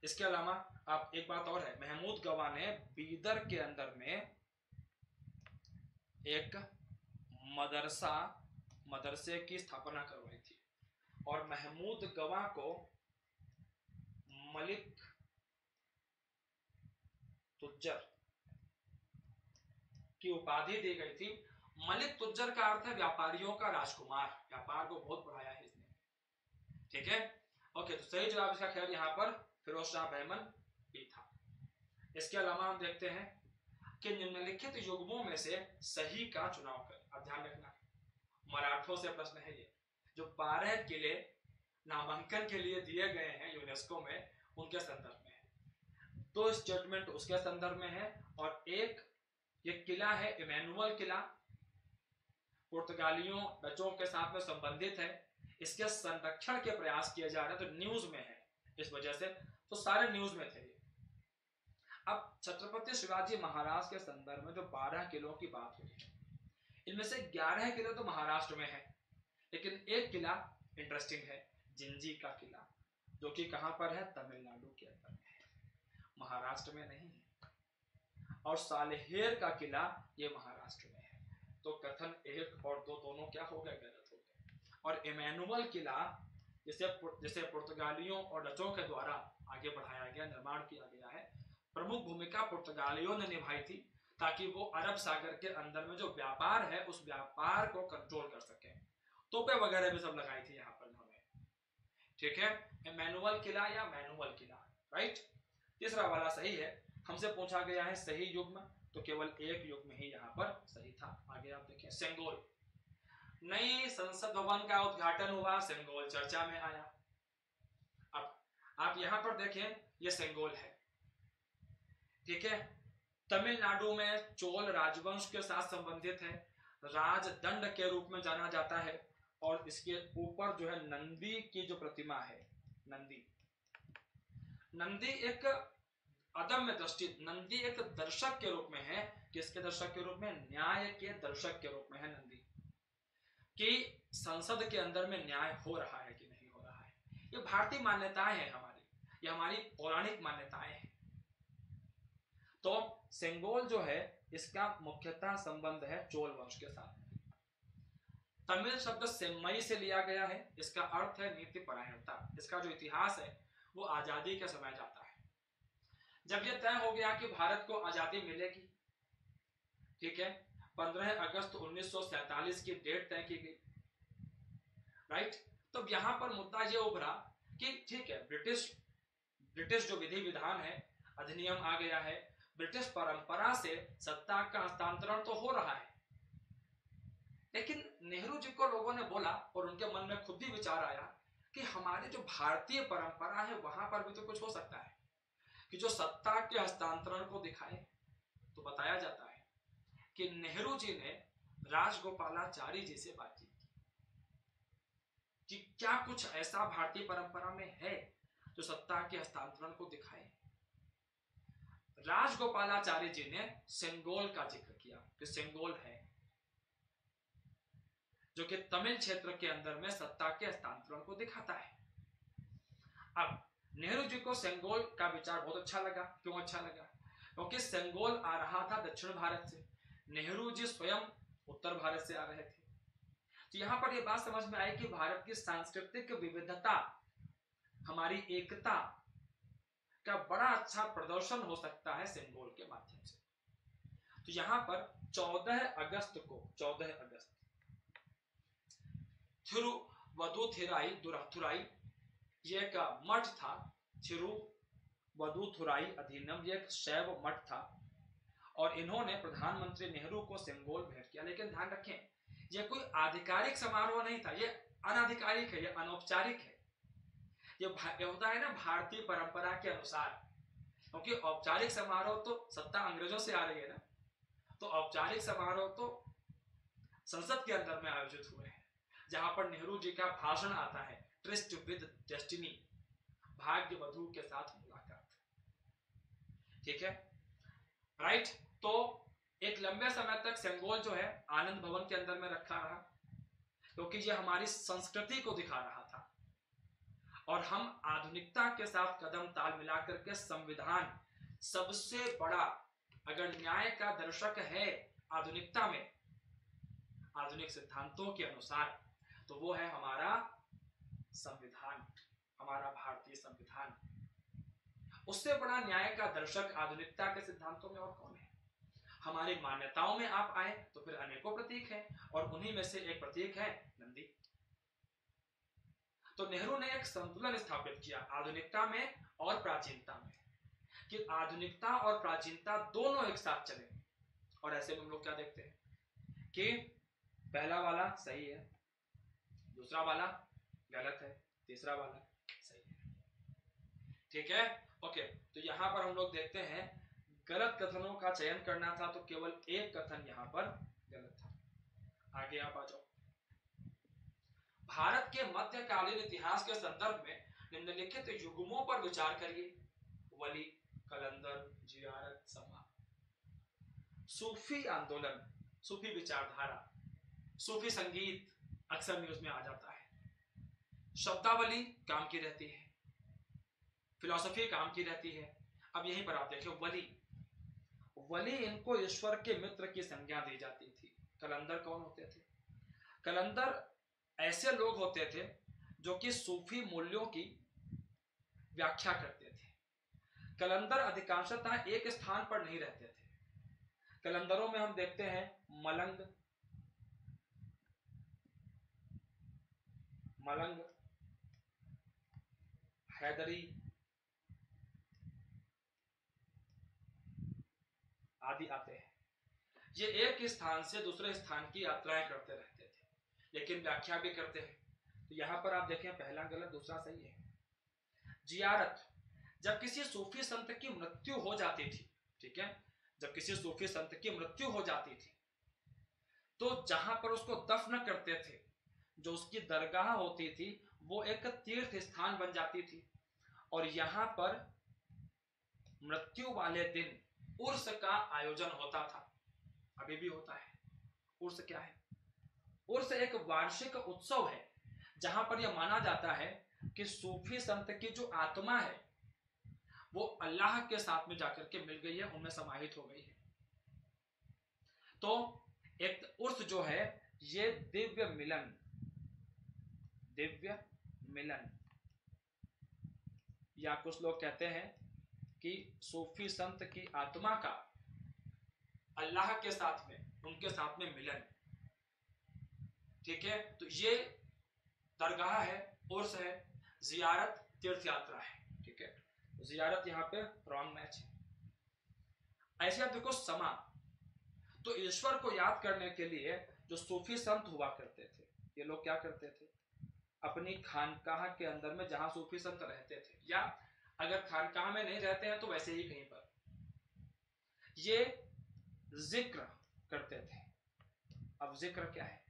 इसके अलावा आप एक बात और है, महमूद गवा ने बीदर के अंदर में एक मदरसे की स्थापना करवाई थी और महमूद गवा को मलिक तुज्जर की उपाधि दी गई थी। मलिक तुज्जर का अर्थ है व्यापारियों का राजकुमार, व्यापार को बहुत बढ़ाया है इसने। ठीक है, ओके। तो सही जवाब इसका खैर यहाँ पर फिरोज शाह बहमन भी था। इसके अलावा हम देखते हैं कि निम्नलिखित युग्मों में से सही का चुनाव करें। अब ध्यान रखना, मराठों से प्रश्न है ये। जो 12 किले नामांकन के लिए दिए गए हैं यूनेस्को में, उनके संदर्भ में है। 2 स्टेटमेंट उसके संदर्भ में है और एक ये किला है इमैनुअल किला, पुर्तगालियों डचों के साथ में संबंधित है। इसके संरक्षण के प्रयास किए जा रहे हैं, तो न्यूज में है, इस वजह से तो सारे न्यूज में थे। अब छत्रपति शिवाजी महाराज के संदर्भ में जो 12 किलों की बात हुई है, इनमें से 11 किले तो महाराष्ट्र में है, लेकिन एक किला इंटरेस्टिंग है, जिंजी का किला, जो कि कहां पर है? तमिलनाडु के अंदर में है। महाराष्ट्र में नहीं है, और सालेहेर का किला ये महाराष्ट्र में है। तो कथन 1 और 2 दोनों क्या हो गए, गलत हो गए। और इमैनुअल किला जिसे पुर्तगालियों और डचों के द्वारा आगे बढ़ाया गया, निर्माण किया गया है, प्रमुख भूमिका पुर्तगालियों ने निभाई थी ताकि वो अरब सागर के अंदर में जो व्यापार है उस व्यापार को कंट्रोल कर सके। तोपे वगैरह भी सब लगाई थी यहाँ पर इन्होंने, ठीक है। इमैनुअल किला या मैनुअल किला, राइट। तीसरा वाला सही है। हमसे पूछा गया है सही युग्म, तो केवल एक युग्म ही यहाँ पर सही था। आगे आप देखिए, सेंगोल। नई संसद भवन का उद्घाटन हुआ, सेंगोल चर्चा में आया। अब आप यहां पर देखें, ये सेंगोल है, ठीक है। तमिलनाडु में चोल राजवंश के साथ संबंधित है, राजदंड के रूप में जाना जाता है, और इसके ऊपर जो है नंदी की जो प्रतिमा है, नंदी एक अदम्य दृष्टि, नंदी एक दर्शक के रूप में है। किसके दर्शक के रूप में? न्याय के दर्शक के रूप में है नंदी, कि संसद के अंदर में न्याय हो रहा है कि नहीं हो रहा है। ये भारतीय मान्यताएं हैं हमारी, ये हमारी पौराणिक मान्यताएं हैं। तो सेंगोल जो है इसका मुख्यतः संबंध है चोल वंश के साथ। तमिल शब्द सेम्मई से लिया गया है, इसका अर्थ है नीति परायणता। इसका जो इतिहास है वो आजादी के समय जाता है, जब यह तय हो गया कि भारत को आजादी मिलेगी, ठीक है। 15 अगस्त 1947 की डेट तय की गई, राइट। तो यहां पर मुद्दा यह उभरा कि ठीक है, ब्रिटिश जो विधि विधान है, अधिनियम आ गया है, ब्रिटिश परंपरा से सत्ता का हस्तांतरण तो हो रहा है, लेकिन नेहरू जी को लोगों ने बोला और उनके मन में खुद भी विचार आया कि हमारी जो भारतीय परंपरा है वहां पर भी तो कुछ हो सकता है कि जो सत्ता के हस्तांतरण को दिखाए। तो बताया जाता है कि नेहरू जी ने राजगोपालाचारी जी से बातचीत की कि क्या कुछ ऐसा भारतीय परंपरा में है जो सत्ता के हस्तांतरण को दिखाए। राजगोपालाचारी जी ने सेंगोल का जिक्र किया कि सेंगोल है जो कि तमिल क्षेत्र के अंदर में सत्ता के हस्तांतरण को दिखाता है। अब नेहरू जी को सेंगोल का विचार बहुत अच्छा लगा। क्यों अच्छा लगा? क्योंकि सेंगोल आ रहा था दक्षिण भारत से, नेहरू जी स्वयं उत्तर भारत से आ रहे थे। तो यहां पर यह बात समझ में आई कि भारत की सांस्कृतिक विविधता, हमारी एकता का बड़ा अच्छा प्रदर्शन हो सकता है सेंगोल के माध्यम से। तो यहां पर 14 अगस्त थिरुवदुथुराई ये एक मठ था, थिरुवदुथुराई अधिनियम, ये एक शैव मठ था, और इन्होंने प्रधानमंत्री नेहरू को सेंगोल भेंट किया। लेकिन ध्यान रखें, यह कोई आधिकारिक समारोह नहीं था, यह अनाधिकारिक है, यह अनौपचारिक है। यह होता है ना भारतीय परंपरा के अनुसार, क्योंकि औपचारिक समारोह तो सत्ता अंग्रेजों से आ रही है ना, तो औपचारिक समारोह तो संसद के अंदर में आयोजित हुए हैं, जहां पर नेहरू जी का भाषण आता है, ट्रिस्ट विद डेस्टिनी, भाग्य वधु के साथ मुलाकात, ठीक है, राइट। तो एक लंबे समय तक सेंगोल जो है आनंद भवन के अंदर में रखा रहा, क्योंकि यह हमारी संस्कृति को दिखा रहा था, और हम आधुनिकता के साथ कदम ताल मिलाकर के संविधान, सबसे बड़ा अगर न्याय का दर्शक है आधुनिकता में, आधुनिक सिद्धांतों के अनुसार, तो वो है हमारा संविधान, हमारा भारतीय संविधान। उससे बड़ा न्याय का दर्शक आधुनिकता के सिद्धांतों में और कौन है? हमारी मान्यताओं में आप आए तो फिर अनेकों प्रतीक हैं, और उन्हीं में से एक प्रतीक है नंदी। तो नेहरू ने एक संतुलन स्थापित किया आधुनिकता में और प्राचीनता में, कि आधुनिकता और प्राचीनता दोनों एक साथ चले। और ऐसे में हम लोग क्या देखते हैं कि पहला वाला सही है, दूसरा वाला गलत है, तीसरा वाला सही है, ठीक है, ओके। तो यहां पर हम लोग देखते हैं गलत कथनों का चयन करना था, तो केवल एक कथन यहां पर गलत था। आगे आप आ जाओ। भारत के मध्यकालीन इतिहास के संदर्भ में निम्नलिखित युग्मों पर विचार करिए। वली, कलंदर, जियारत, समा। सूफी आंदोलन, सूफी विचारधारा, सूफी संगीत अक्सर न्यूज में आ जाता है। शब्दावली काम की रहती है, फिलॉसफी काम की रहती है, अब यहीं पर आप देखिए वली, वली इनको ईश्वर के मित्र की संज्ञा दी जाती थी। कलंदर कौन होते थे? कलंदर ऐसे लोग होते थे जो कि सूफी मूल्यों की व्याख्या करते थे। कलंदर अधिकांशतः एक स्थान पर नहीं रहते थे। कलंदरों में हम देखते हैं मलंग, मलंग, हैदरी आदि आते हैं। ये एक स्थान से दूसरे स्थान की यात्राएं करते रहते थे, लेकिन व्याख्या भी करते हैं। तो यहां पर आप देखें पहला गलत दूसरा सही है। जियारत, जब किसी सूफी संत की मृत्यु हो जाती थी, ठीक है, जब किसी सूफी संत की मृत्यु हो जाती थी तो जहां पर उसको दफन करते थे, जो उसकी दरगाह होती थी, वो एक तीर्थ स्थान बन जाती थी। और यहां पर मृत्यु वाले दिन उर्स का आयोजन होता था, अभी भी होता है। उर्स क्या है? उर्स एक वार्षिक उत्सव है जहां पर यह माना जाता है कि सूफी संत की जो आत्मा है वो अल्लाह के साथ में जाकर के मिल गई है, उनमें समाहित हो गई है। तो एक उर्स जो है ये दिव्य मिलन, दिव्य मिलन, या कुछ लोग कहते हैं कि सूफी संत की आत्मा का अल्लाह के साथ में, उनके साथ में मिलन, ठीक है। तो ये दरगाह है, उर्स है, जियारत तीर्थ यात्रा है, ठीक है। जियारत यहाँ पे रॉन्ग मैच है। ऐसे आप देखो समा, तो ईश्वर को याद करने के लिए जो सूफी संत हुआ करते थे, ये लोग क्या करते थे? अपनी खानकाह के अंदर में जहां सूफी संत रहते थे, या अगर खानकाह में नहीं रहते हैं तो वैसे ही कहीं पर, ये जिक्र करते थे। अब जिक्र क्या है?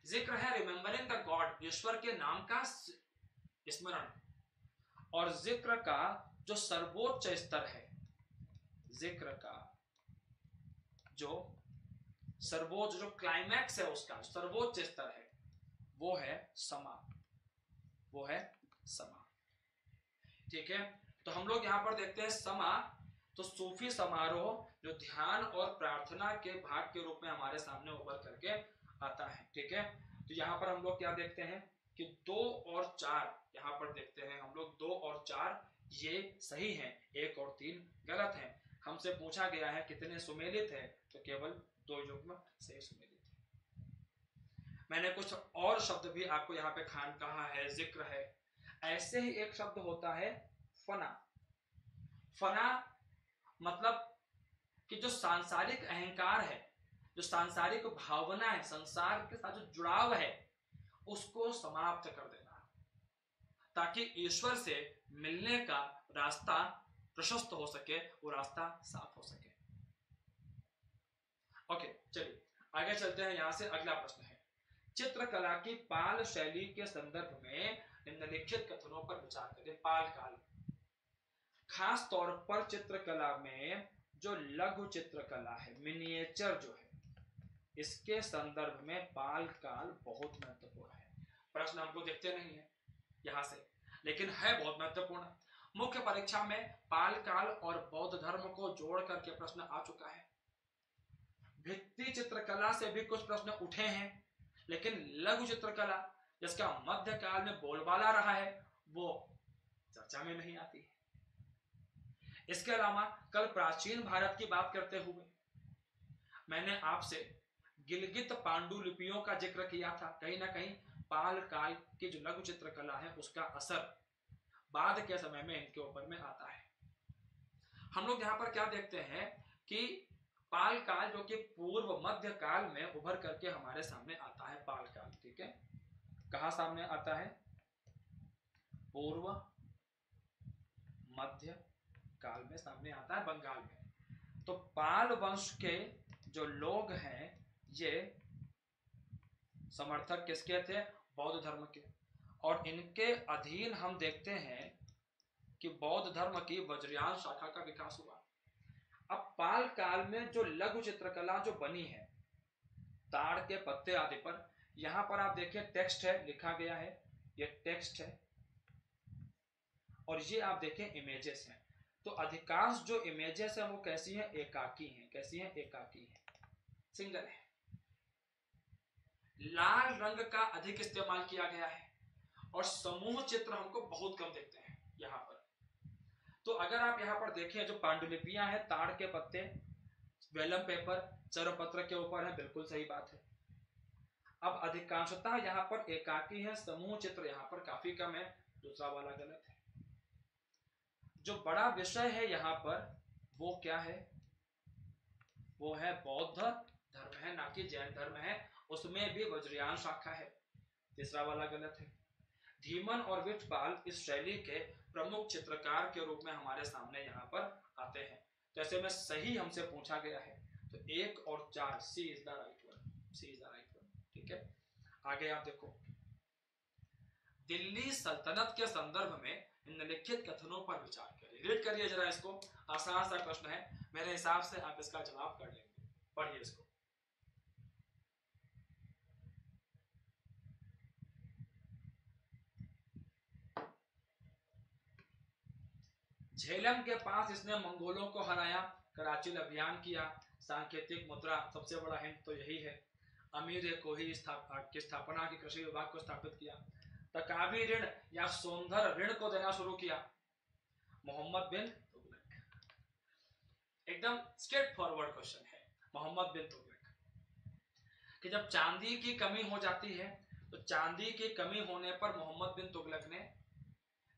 जिक्र है रिमेंबरिंग द गॉड, ईश्वर के नाम का स्मरण। और जिक्र का जो सर्वोच्च स्तर है, जिक्र का जो सर्वोच्च, जो क्लाइमैक्स है, उसका सर्वोच्च स्तर है, वो है समा, वो है समा, ठीक है। तो हम लोग यहां पर देखते हैं समा, तो सूफी समारोह जो ध्यान और प्रार्थना के भाग के रूप में हमारे सामने उभर करके आता है, ठीक है। तो यहाँ पर हम लोग क्या देखते हैं कि 2 और 4, यहाँ पर देखते हैं हम लोग 2 और 4 ये सही हैं, 1 और 3 गलत हैं। हमसे पूछा गया है कितने सुमेलित है, तो केवल 2 युग्म सही सुमेलित है। मैंने कुछ और शब्द भी आपको यहाँ पे खान कहा है, जिक्र है। ऐसे ही एक शब्द होता है फना। फना मतलब कि जो सांसारिक अहंकार है, जो सांसारिक भावना है, संसार के साथ जो जुड़ाव है, उसको समाप्त कर देना, ताकि ईश्वर से मिलने का रास्ता प्रशस्त हो सके, वो रास्ता साफ हो सके। ओके, चलिए आगे चलते हैं। यहां से अगला प्रश्न है, चित्रकला की पाल शैली के संदर्भ में निम्नलिखित कथनों पर विचार करें। पाल काल, खास तौर पर चित्रकला में जो लघु चित्रकला है, मिनिएचर जो है, इसके संदर्भ में पाल काल बहुत महत्वपूर्ण है। प्रश्न हमको देखते नहीं है यहां से, लेकिन है बहुत महत्वपूर्ण। मुख्य परीक्षा में पाल काल और बौद्ध धर्म को जोड़ करके प्रश्न आ चुका है। भित्ति चित्रकला से भी कुछ प्रश्न उठे हैं, लेकिन लघु चित्रकला जिसका मध्यकाल में बोलबाला रहा है, वो चर्चा में नहीं आती है। इसके अलावा कल प्राचीन भारत की बात करते हुए मैंने आपसे गिलगित पांडुलिपियों का जिक्र किया था। कहीं ना कहीं पाल काल की जो लघु चित्रकला है उसका असर बाद के समय में इनके ऊपर में आता है। हम लोग यहाँ पर क्या देखते हैं कि पाल काल जो कि पूर्व मध्य काल में उभर करके हमारे सामने आता है। पाल काल, ठीक है, कहाँ सामने आता है? पूर्व मध्य काल में सामने आता है, बंगाल में। तो पाल वंश के जो लोग हैं ये समर्थक किसके थे? बौद्ध धर्म के। और इनके अधीन हम देखते हैं कि बौद्ध धर्म की वज्रयान शाखा का विकास हुआ। अब पाल काल में जो लघु चित्रकला जो बनी है ताड़ के पत्ते आदि पर, यहां पर आप देखिए टेक्स्ट है, लिखा गया है, ये टेक्स्ट है, और ये आप देखें इमेजेस हैं। तो अधिकांश जो इमेजेस है वो कैसी हैं, एकाकी हैं। कैसी हैं, एकाकी हैं, सिंगल है। लाल रंग का अधिक इस्तेमाल किया गया है और समूह चित्र हमको बहुत कम देखते हैं यहां पर। तो अगर आप यहां पर देखें, जो पांडुलिपियां हैं ताड़ के पत्ते, वेलम पेपर, चरपत्र के ऊपर है, बिल्कुल सही बात है। अब अधिकांशतः यहाँ पर एकाकी है, समूह चित्र यहाँ पर काफी कम है, दूसरा वाला गलत है। जो बड़ा विषय है यहाँ पर वो क्या है, वो है बौद्ध धर्म है, ना कि जैन धर्म है, उसमें भी वज्रयान शाखा है, तीसरा वाला गलत है। धीमन और विठपाल इस शैली के प्रमुख चित्रकार के रूप में हमारे सामने यहाँ पर आते हैं। तो ऐसे में सही हमसे पूछा गया है, तो 1 और 4, C is the right one, C is the right one. ठीक है, आगे आप देखो, दिल्ली सल्तनत के संदर्भ में निम्नलिखित कथनों पर विचार करिए। रीड करिए जरा इसको, आसान सा प्रश्न है, मेरे हिसाब से आप इसका जवाब कर लेंगे। पढ़िए इसको। झेलम के पास इसने मंगोलों को हराया, कराची अभियान किया, सांकेतिक मुद्रा, सबसे बड़ा हिंट तो यही है। अमीर कोही की स्थापना की, कृषि विभाग को स्थापित किया, तकावी ऋण या सौंदर्य ऋण को देना शुरू किया, मोहम्मद बिन तुगलक। एकदम स्ट्रेट फॉरवर्ड क्वेश्चन है, मोहम्मद बिन तुगलक। कि जब चांदी की कमी हो जाती है, तो चांदी की कमी होने पर मोहम्मद बिन तुगलक ने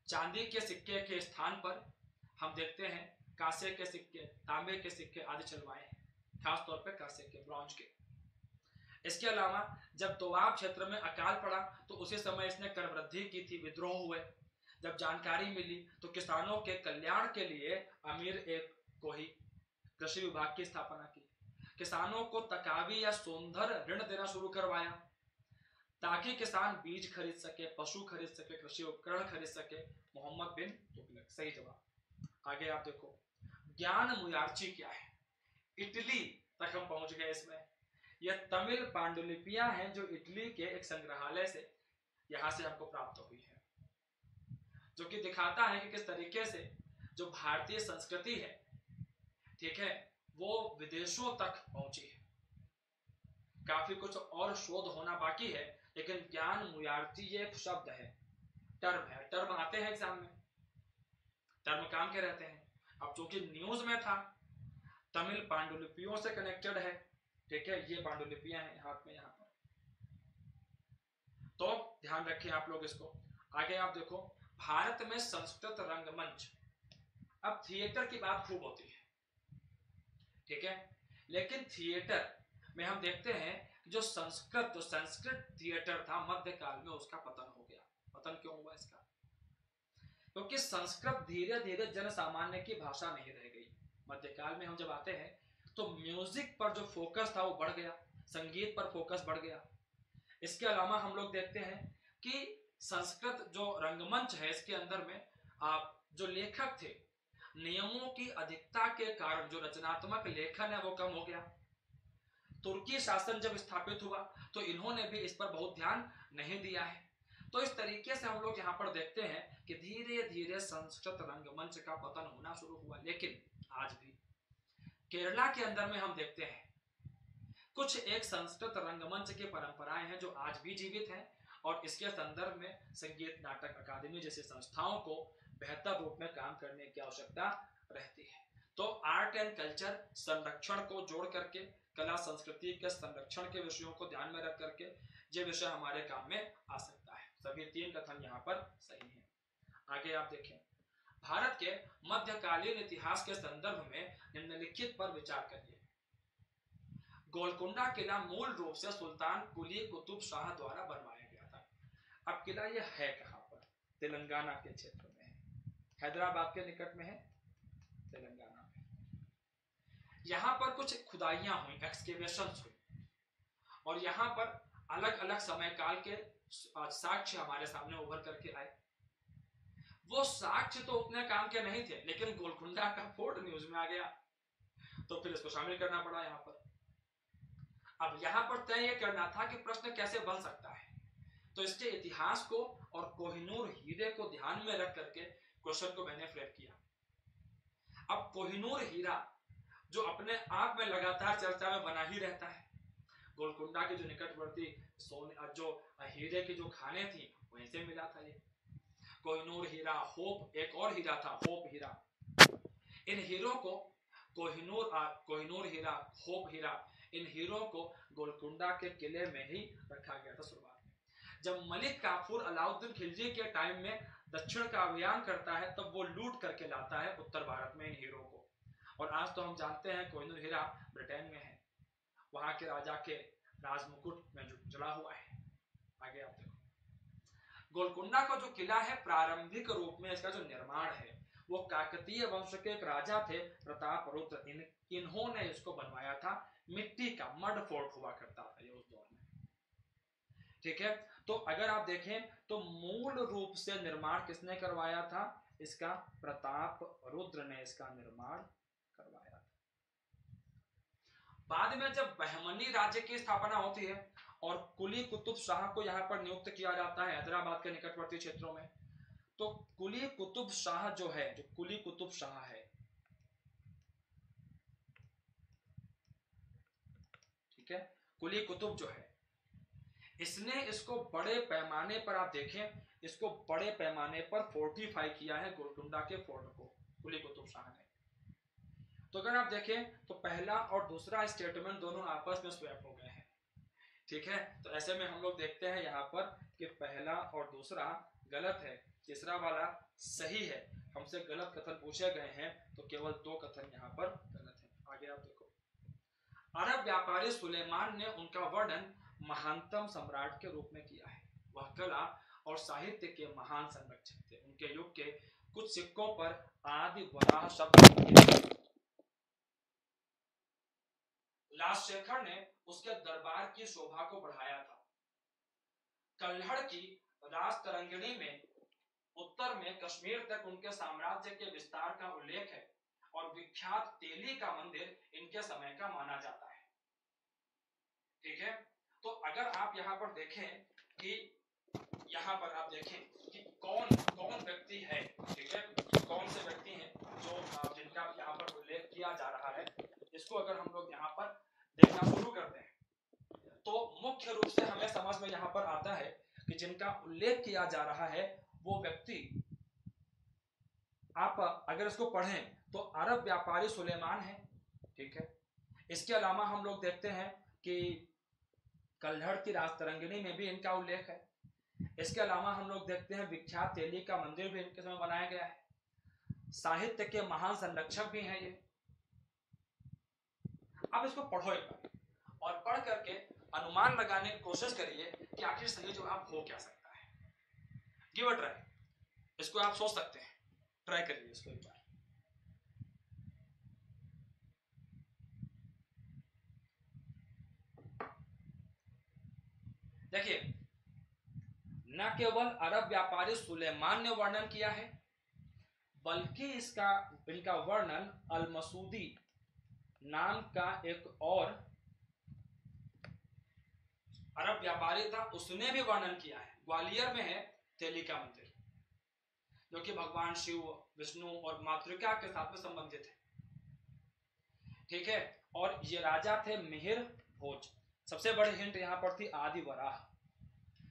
चांदी के सिक्के के स्थान पर हम देखते हैं कांसे के सिक्के, तांबे के सिक्के आदि चलवाए हैं, खासतौर पर कांसे के, ब्रॉन्ज के। इसके अलावा जब दोआब क्षेत्र में अकाल पड़ा तो उसी समय इसने कर वृद्धि की थी, विद्रोह हुए। जब जानकारी मिली तो किसानों के कल्याण के लिए अमीर एक कोही कृषि विभाग की स्थापना की, किसानों को तकावी या सौंदर्य ऋण देना शुरू करवाया ताकि किसान बीज खरीद सके, पशु खरीद सके, कृषि उपकरण खरीद सके, मोहम्मद बिन तुगलक। सही जवाब। आगे आप देखो, ज्ञान मुयार्ची क्या है, इटली तक हम पहुंच गए। इसमें यह तमिल पांडुलिपियां हैं जो इटली के एक संग्रहालय से यहां से हमको प्राप्त हुई है, जो कि दिखाता है कि किस तरीके से जो भारतीय संस्कृति है, ठीक है, वो विदेशों तक पहुंची है। काफी कुछ और शोध होना बाकी है, लेकिन ज्ञान मुयार्ची ये एक शब्द है, टर्म है, टर्म आते हैं एग्जाम में, टर्म काम के रहते हैं। अब चूंकि न्यूज में था, तमिल पांडुलिपियों से कनेक्टेड है, ठीक है, ये पांडुलिपियां हैं हाथ में यहाँ पर, तो ध्यान रखें आप लोग इसको। आगे आप देखो, भारत में संस्कृत रंगमंच, अब थिएटर की बात खूब होती है, ठीक है, लेकिन थिएटर में हम देखते हैं जो संस्कृत थिएटर था मध्यकाल में, उसका पतन हो गया। पतन क्यों हुआ इसका? क्योंकि संस्कृत धीरे धीरे जन सामान्य की भाषा नहीं रह गई। मध्यकाल में हम जब आते हैं तो म्यूजिक पर जो फोकस था वो बढ़ गया, संगीत पर फोकस बढ़ गया। इसके अलावा हम लोग देखते हैं कि संस्कृत जो रंगमंच है, इसके अंदर में आप जो लेखक थे, नियमों की अधिकता के कारण जो रचनात्मक लेखन है वो कम हो गया। तुर्की शासन जब स्थापित हुआ तो इन्होंने भी इस पर बहुत ध्यान नहीं दिया है। तो इस तरीके से हम लोग यहाँ पर देखते हैं कि धीरे धीरे संस्कृत रंगमंच का पतन होना शुरू हुआ। लेकिन आज भी केरला के अंदर में हम देखते हैं कुछ एक संस्कृत रंगमंच की परंपराएं हैं जो आज भी जीवित हैं, और इसके संदर्भ में संगीत नाटक अकादमी जैसी संस्थाओं को बेहतर रूप में काम करने की आवश्यकता रहती है। तो आर्ट एंड कल्चर संरक्षण को जोड़ करके, कला संस्कृति के संरक्षण के विषयों को ध्यान में रख करके ये विषय हमारे काम में आ सकता है। सभी 3 कथन यहाँ पर सही हैं। आगे आप देखें, भारत के मध्यकालीन इतिहास के संदर्भ में निम्नलिखित पर विचार करिए। गोलकुंडा किला मूल रूप से सुल्तान कुली कुतुब शाह द्वारा बनवाया गया था। अब किला ये है कहाँ पर? तेलंगाना के क्षेत्र में है, हैदराबाद के निकट में है, तेलंगाना में। यहाँ पर कुछ खुदाइयां हुई, एक्सकेवेशंस हुई, और यहाँ पर अलग अलग समय काल के साक्ष्य हमारे सामने उभर करके आए। वो साक्ष्य तो उतने काम के नहीं थे, लेकिन गोलकुंडा का फोर्ट न्यूज में आ गया, तो फिर इसको शामिल करना पड़ा यहाँ पर। अब यहाँ पर तय ये करना था कि प्रश्न कैसे बन सकता है, तो इसके इतिहास को और कोहिनूर हीरे को ध्यान में रख करके क्वेश्चन को मैंने फ्रेम किया। कोहिनूर हीरा जो अपने आप में लगातार चर्चा में बना ही रहता है। गोलकुंडा के जो निकटवर्ती सोने जो हीरे की जो खाने थी वहीं से मिला था ये। कोहिनूर हीरा, होप एक और हीरा था, होप हीरा। इन हीरों को कोहिनूर हीरा, होप हीरा, इन हीरों को गोलकुंडा के किले में ही रखा गया था शुरुआत में। जब मलिक काफूर अलाउद्दीन खिलजी के टाइम में दक्षिण का अभियान करता है तब वो लूट करके लाता है उत्तर भारत में इन हीरों को। और आज तो हम जानते हैं कोहिनूर हीरा ब्रिटेन में है, वहां के राजा के राजमुकुट में जड़ा हुआ है। आगे आप देखो, गोलकुंडा का जो किला है प्रारंभिक रूप में इसका जो निर्माण है वो काकतीय वंश के एक राजा थे प्रताप रुद्र, इन्होंने इसको बनवाया था। मिट्टी का मड फोर्ट हुआ करता था ये उस दौर में। ठीक है, तो अगर आप देखें तो मूल रूप से निर्माण किसने करवाया था? इसका प्रताप रुद्र ने इसका निर्माण करवाया था। बाद में जब बहमनी राज्य की स्थापना होती है और कुली कुतुब शाह को यहाँ पर नियुक्त किया जाता है हैदराबाद के निकटवर्ती क्षेत्रों में, तो कुली कुतुब शाह जो है, जो कुली कुतुब शाह है, ठीक है, कुली कुतुब जो है, इसने इसको बड़े पैमाने पर, आप देखें, इसको बड़े पैमाने पर फोर्टिफाई किया है गोलकुंडा के फोर्ट को कुली कुतुब शाह ने। तो अगर आप देखें तो पहला और दूसरा स्टेटमेंट दोनों आपस में स्वैप हो गए हैं। ठीक है, तो ऐसे में हम लोग देखते हैं यहाँ पर कि पहला और दूसरा गलत है, तीसरा वाला सही है। हमसे गलत कथन पूछे गए हैं तो केवल 2 कथन यहाँ पर गलत है। आगे आप देखो, अरब व्यापारी सुलेमान ने उनका वर्णन महानतम सम्राट के रूप में किया है। वह कला और साहित्य के महान संरक्षक थे। उनके युग के कुछ सिक्कों पर आदि वराह शब्द। राजशेखर ने उसके दरबार की शोभा को बढ़ाया था। कल्हड़ की राजतरंगिणी में उत्तर में कश्मीर तक उनके साम्राज्य के विस्तार का उल्लेख है और विख्यात तेली का मंदिर इनके समय का माना जाता है। ठीक है, तो अगर आप यहाँ पर देखें कि यहाँ पर आप देखें कि कौन कौन व्यक्ति है, ठीक है, कौन से व्यक्ति हैं जो जिनका यहाँ पर उल्लेख किया जा रहा है, इसको अगर हम लोग यहाँ पर देखना शुरू करते हैं तो मुख्य रूप से हमें समझ में यहाँ पर आता है कि जिनका उल्लेख किया जा रहा है वो व्यक्ति, आप अगर इसको पढ़ें तो अरब व्यापारी सुलेमान है। ठीक है, इसके अलावा हम लोग देखते हैं कि कल्हड़ की राजतरंगिणी में भी इनका उल्लेख है। इसके अलावा हम लोग देखते हैं विख्यात तेली का मंदिर भी इनके समय बनाया गया है। साहित्य के महान संरक्षक भी हैं ये। अब इसको पढ़ो एक बार और पढ़ करके अनुमान लगाने की कोशिश करिए कि आखिर सही जवाब हो क्या सकता है। गिव अ ट्राई, इसको आप सोच सकते हैं, ट्राई करिए इसको एक बार। देखिए, न केवल अरब व्यापारी सुलेमान ने वर्णन किया है बल्कि इनका वर्णन अल-मसूदी नाम का एक और अरब व्यापारी था, उसने भी वर्णन किया है। ग्वालियर में है तेली का मंदिर, जो कि भगवान शिव, विष्णु और मातृका के साथ में संबंधित है। ठीक है, और ये राजा थे मिहिर भोज। सबसे बड़ी हिंट यहाँ पर थी आदि वराह,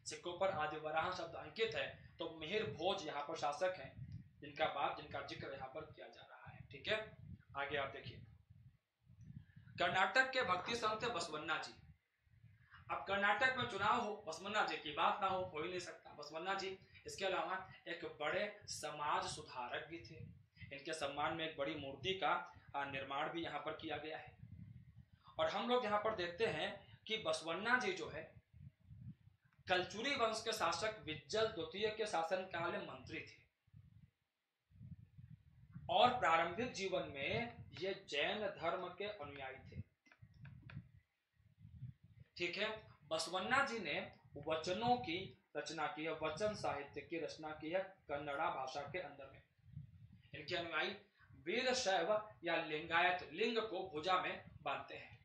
सिक्कों पर आदि वराह शब्द अंकित है, तो मिहिर भोज यहाँ पर शासक हैं जिनका जिक्र यहाँ पर किया जा रहा है। ठीक है, आगे आप देखिए, कर्नाटक के भक्ति संत थे बसवन्ना जी। अब कर्नाटक में चुनाव हो, बसवन्ना जी की बात ना हो ही नहीं सकता। बसवन्ना जी इसके अलावा एक बड़े समाज सुधारक भी थे। इनके सम्मान में एक बड़ी मूर्ति का निर्माण भी यहाँ पर किया गया है। और हम लोग यहाँ पर देखते हैं कि बसवन्ना जी जो है कलचुरी वंश के शासक विज्जल द्वितीय के शासनकाल में मंत्री थे और प्रारंभिक जीवन में ये जैन धर्म के अनुयायी थे। ठीक है, बसवन्ना जी ने वचनों की रचना की है, वचन साहित्य की रचना की है कन्नड़ा भाषा के अंदर में। इनके अनुयायी वीर शैव या लिंगायत लिंग को भुजा में बांधते हैं।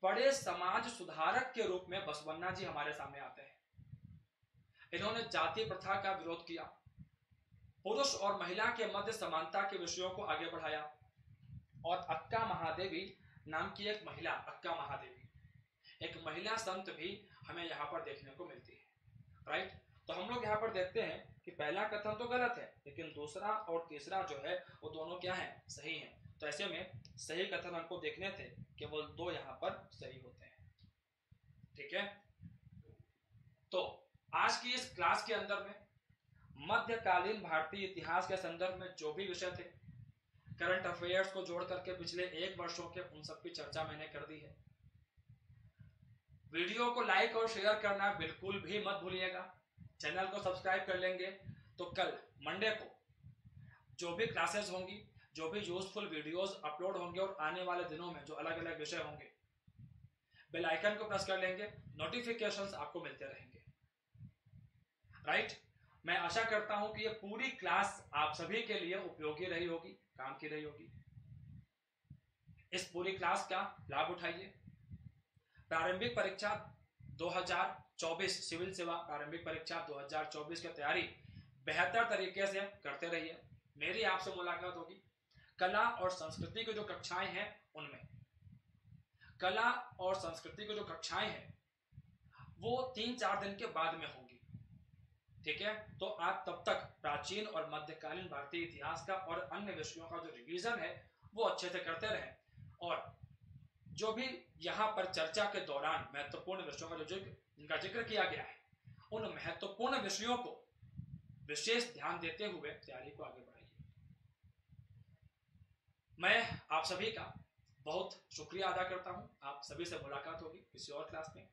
बड़े समाज सुधारक के रूप में बसवन्ना जी हमारे सामने आते हैं। इन्होंने जाति प्रथा का विरोध किया, पुरुष और महिला के मध्य समानता के विषयों को आगे बढ़ाया। और अक्का महादेवी नाम की एक महिला, अक्का महादेवी एक महिला संत भी हमें यहाँ पर देखने को मिलती है, राइट। तो हम लोग यहाँ पर देखते हैं कि पहला कथन तो गलत है, लेकिन दूसरा और तीसरा जो है वो दोनों क्या है, सही है। तो ऐसे में सही कथन हमको देखने थे, केवल 2 यहाँ पर सही होते हैं, ठीक है। तो आज की इस क्लास के अंदर में मध्यकालीन भारतीय इतिहास के संदर्भ में जो भी विषय थे, करंट अफेयर्स को जोड़ करके पिछले 1 वर्षों के, उन सब की चर्चा मैंने कर दी है। वीडियो को लाइक और शेयर करना बिल्कुल भी मत भूलिएगा। चैनल को सब्सक्राइब कर लेंगे तो कल मंडे को जो भी क्लासेस होंगी, जो भी यूजफुल वीडियोस अपलोड होंगे और आने वाले दिनों में जो अलग अलग विषय होंगे, बेल आइकन को प्रेस कर लेंगे, नोटिफिकेशंस आपको मिलते रहेंगे, राइट। मैं आशा करता हूं कि ये पूरी क्लास आप सभी के लिए उपयोगी रही होगी, काम की रही होगी। इस पूरी क्लास का लाभ उठाइए। प्रारंभिक परीक्षा 2024 सिविल सेवा प्रारंभिक परीक्षा 2024 की तैयारी बेहतर तरीके से करते रहिए। मेरी आपसे मुलाकात होगी कला और संस्कृति की जो कक्षाएं हैं उनमें। कला और संस्कृति की जो कक्षाएं हैं वो 3-4 दिन के बाद में होंगी, ठीक है। तो आप तब तक प्राचीन और मध्यकालीन भारतीय इतिहास का और अन्य विषयों का जो रिवीजन है वो अच्छे से करते रहें, और जो भी यहाँ पर चर्चा के दौरान महत्वपूर्ण विषयों का जो जिनका जिक्र किया गया है, उन महत्वपूर्ण विषयों को विशेष ध्यान देते हुए तैयारी को आगे बढ़ाइए। मैं आप सभी का बहुत शुक्रिया अदा करता हूं। आप सभी से मुलाकात होगी किसी और क्लास में।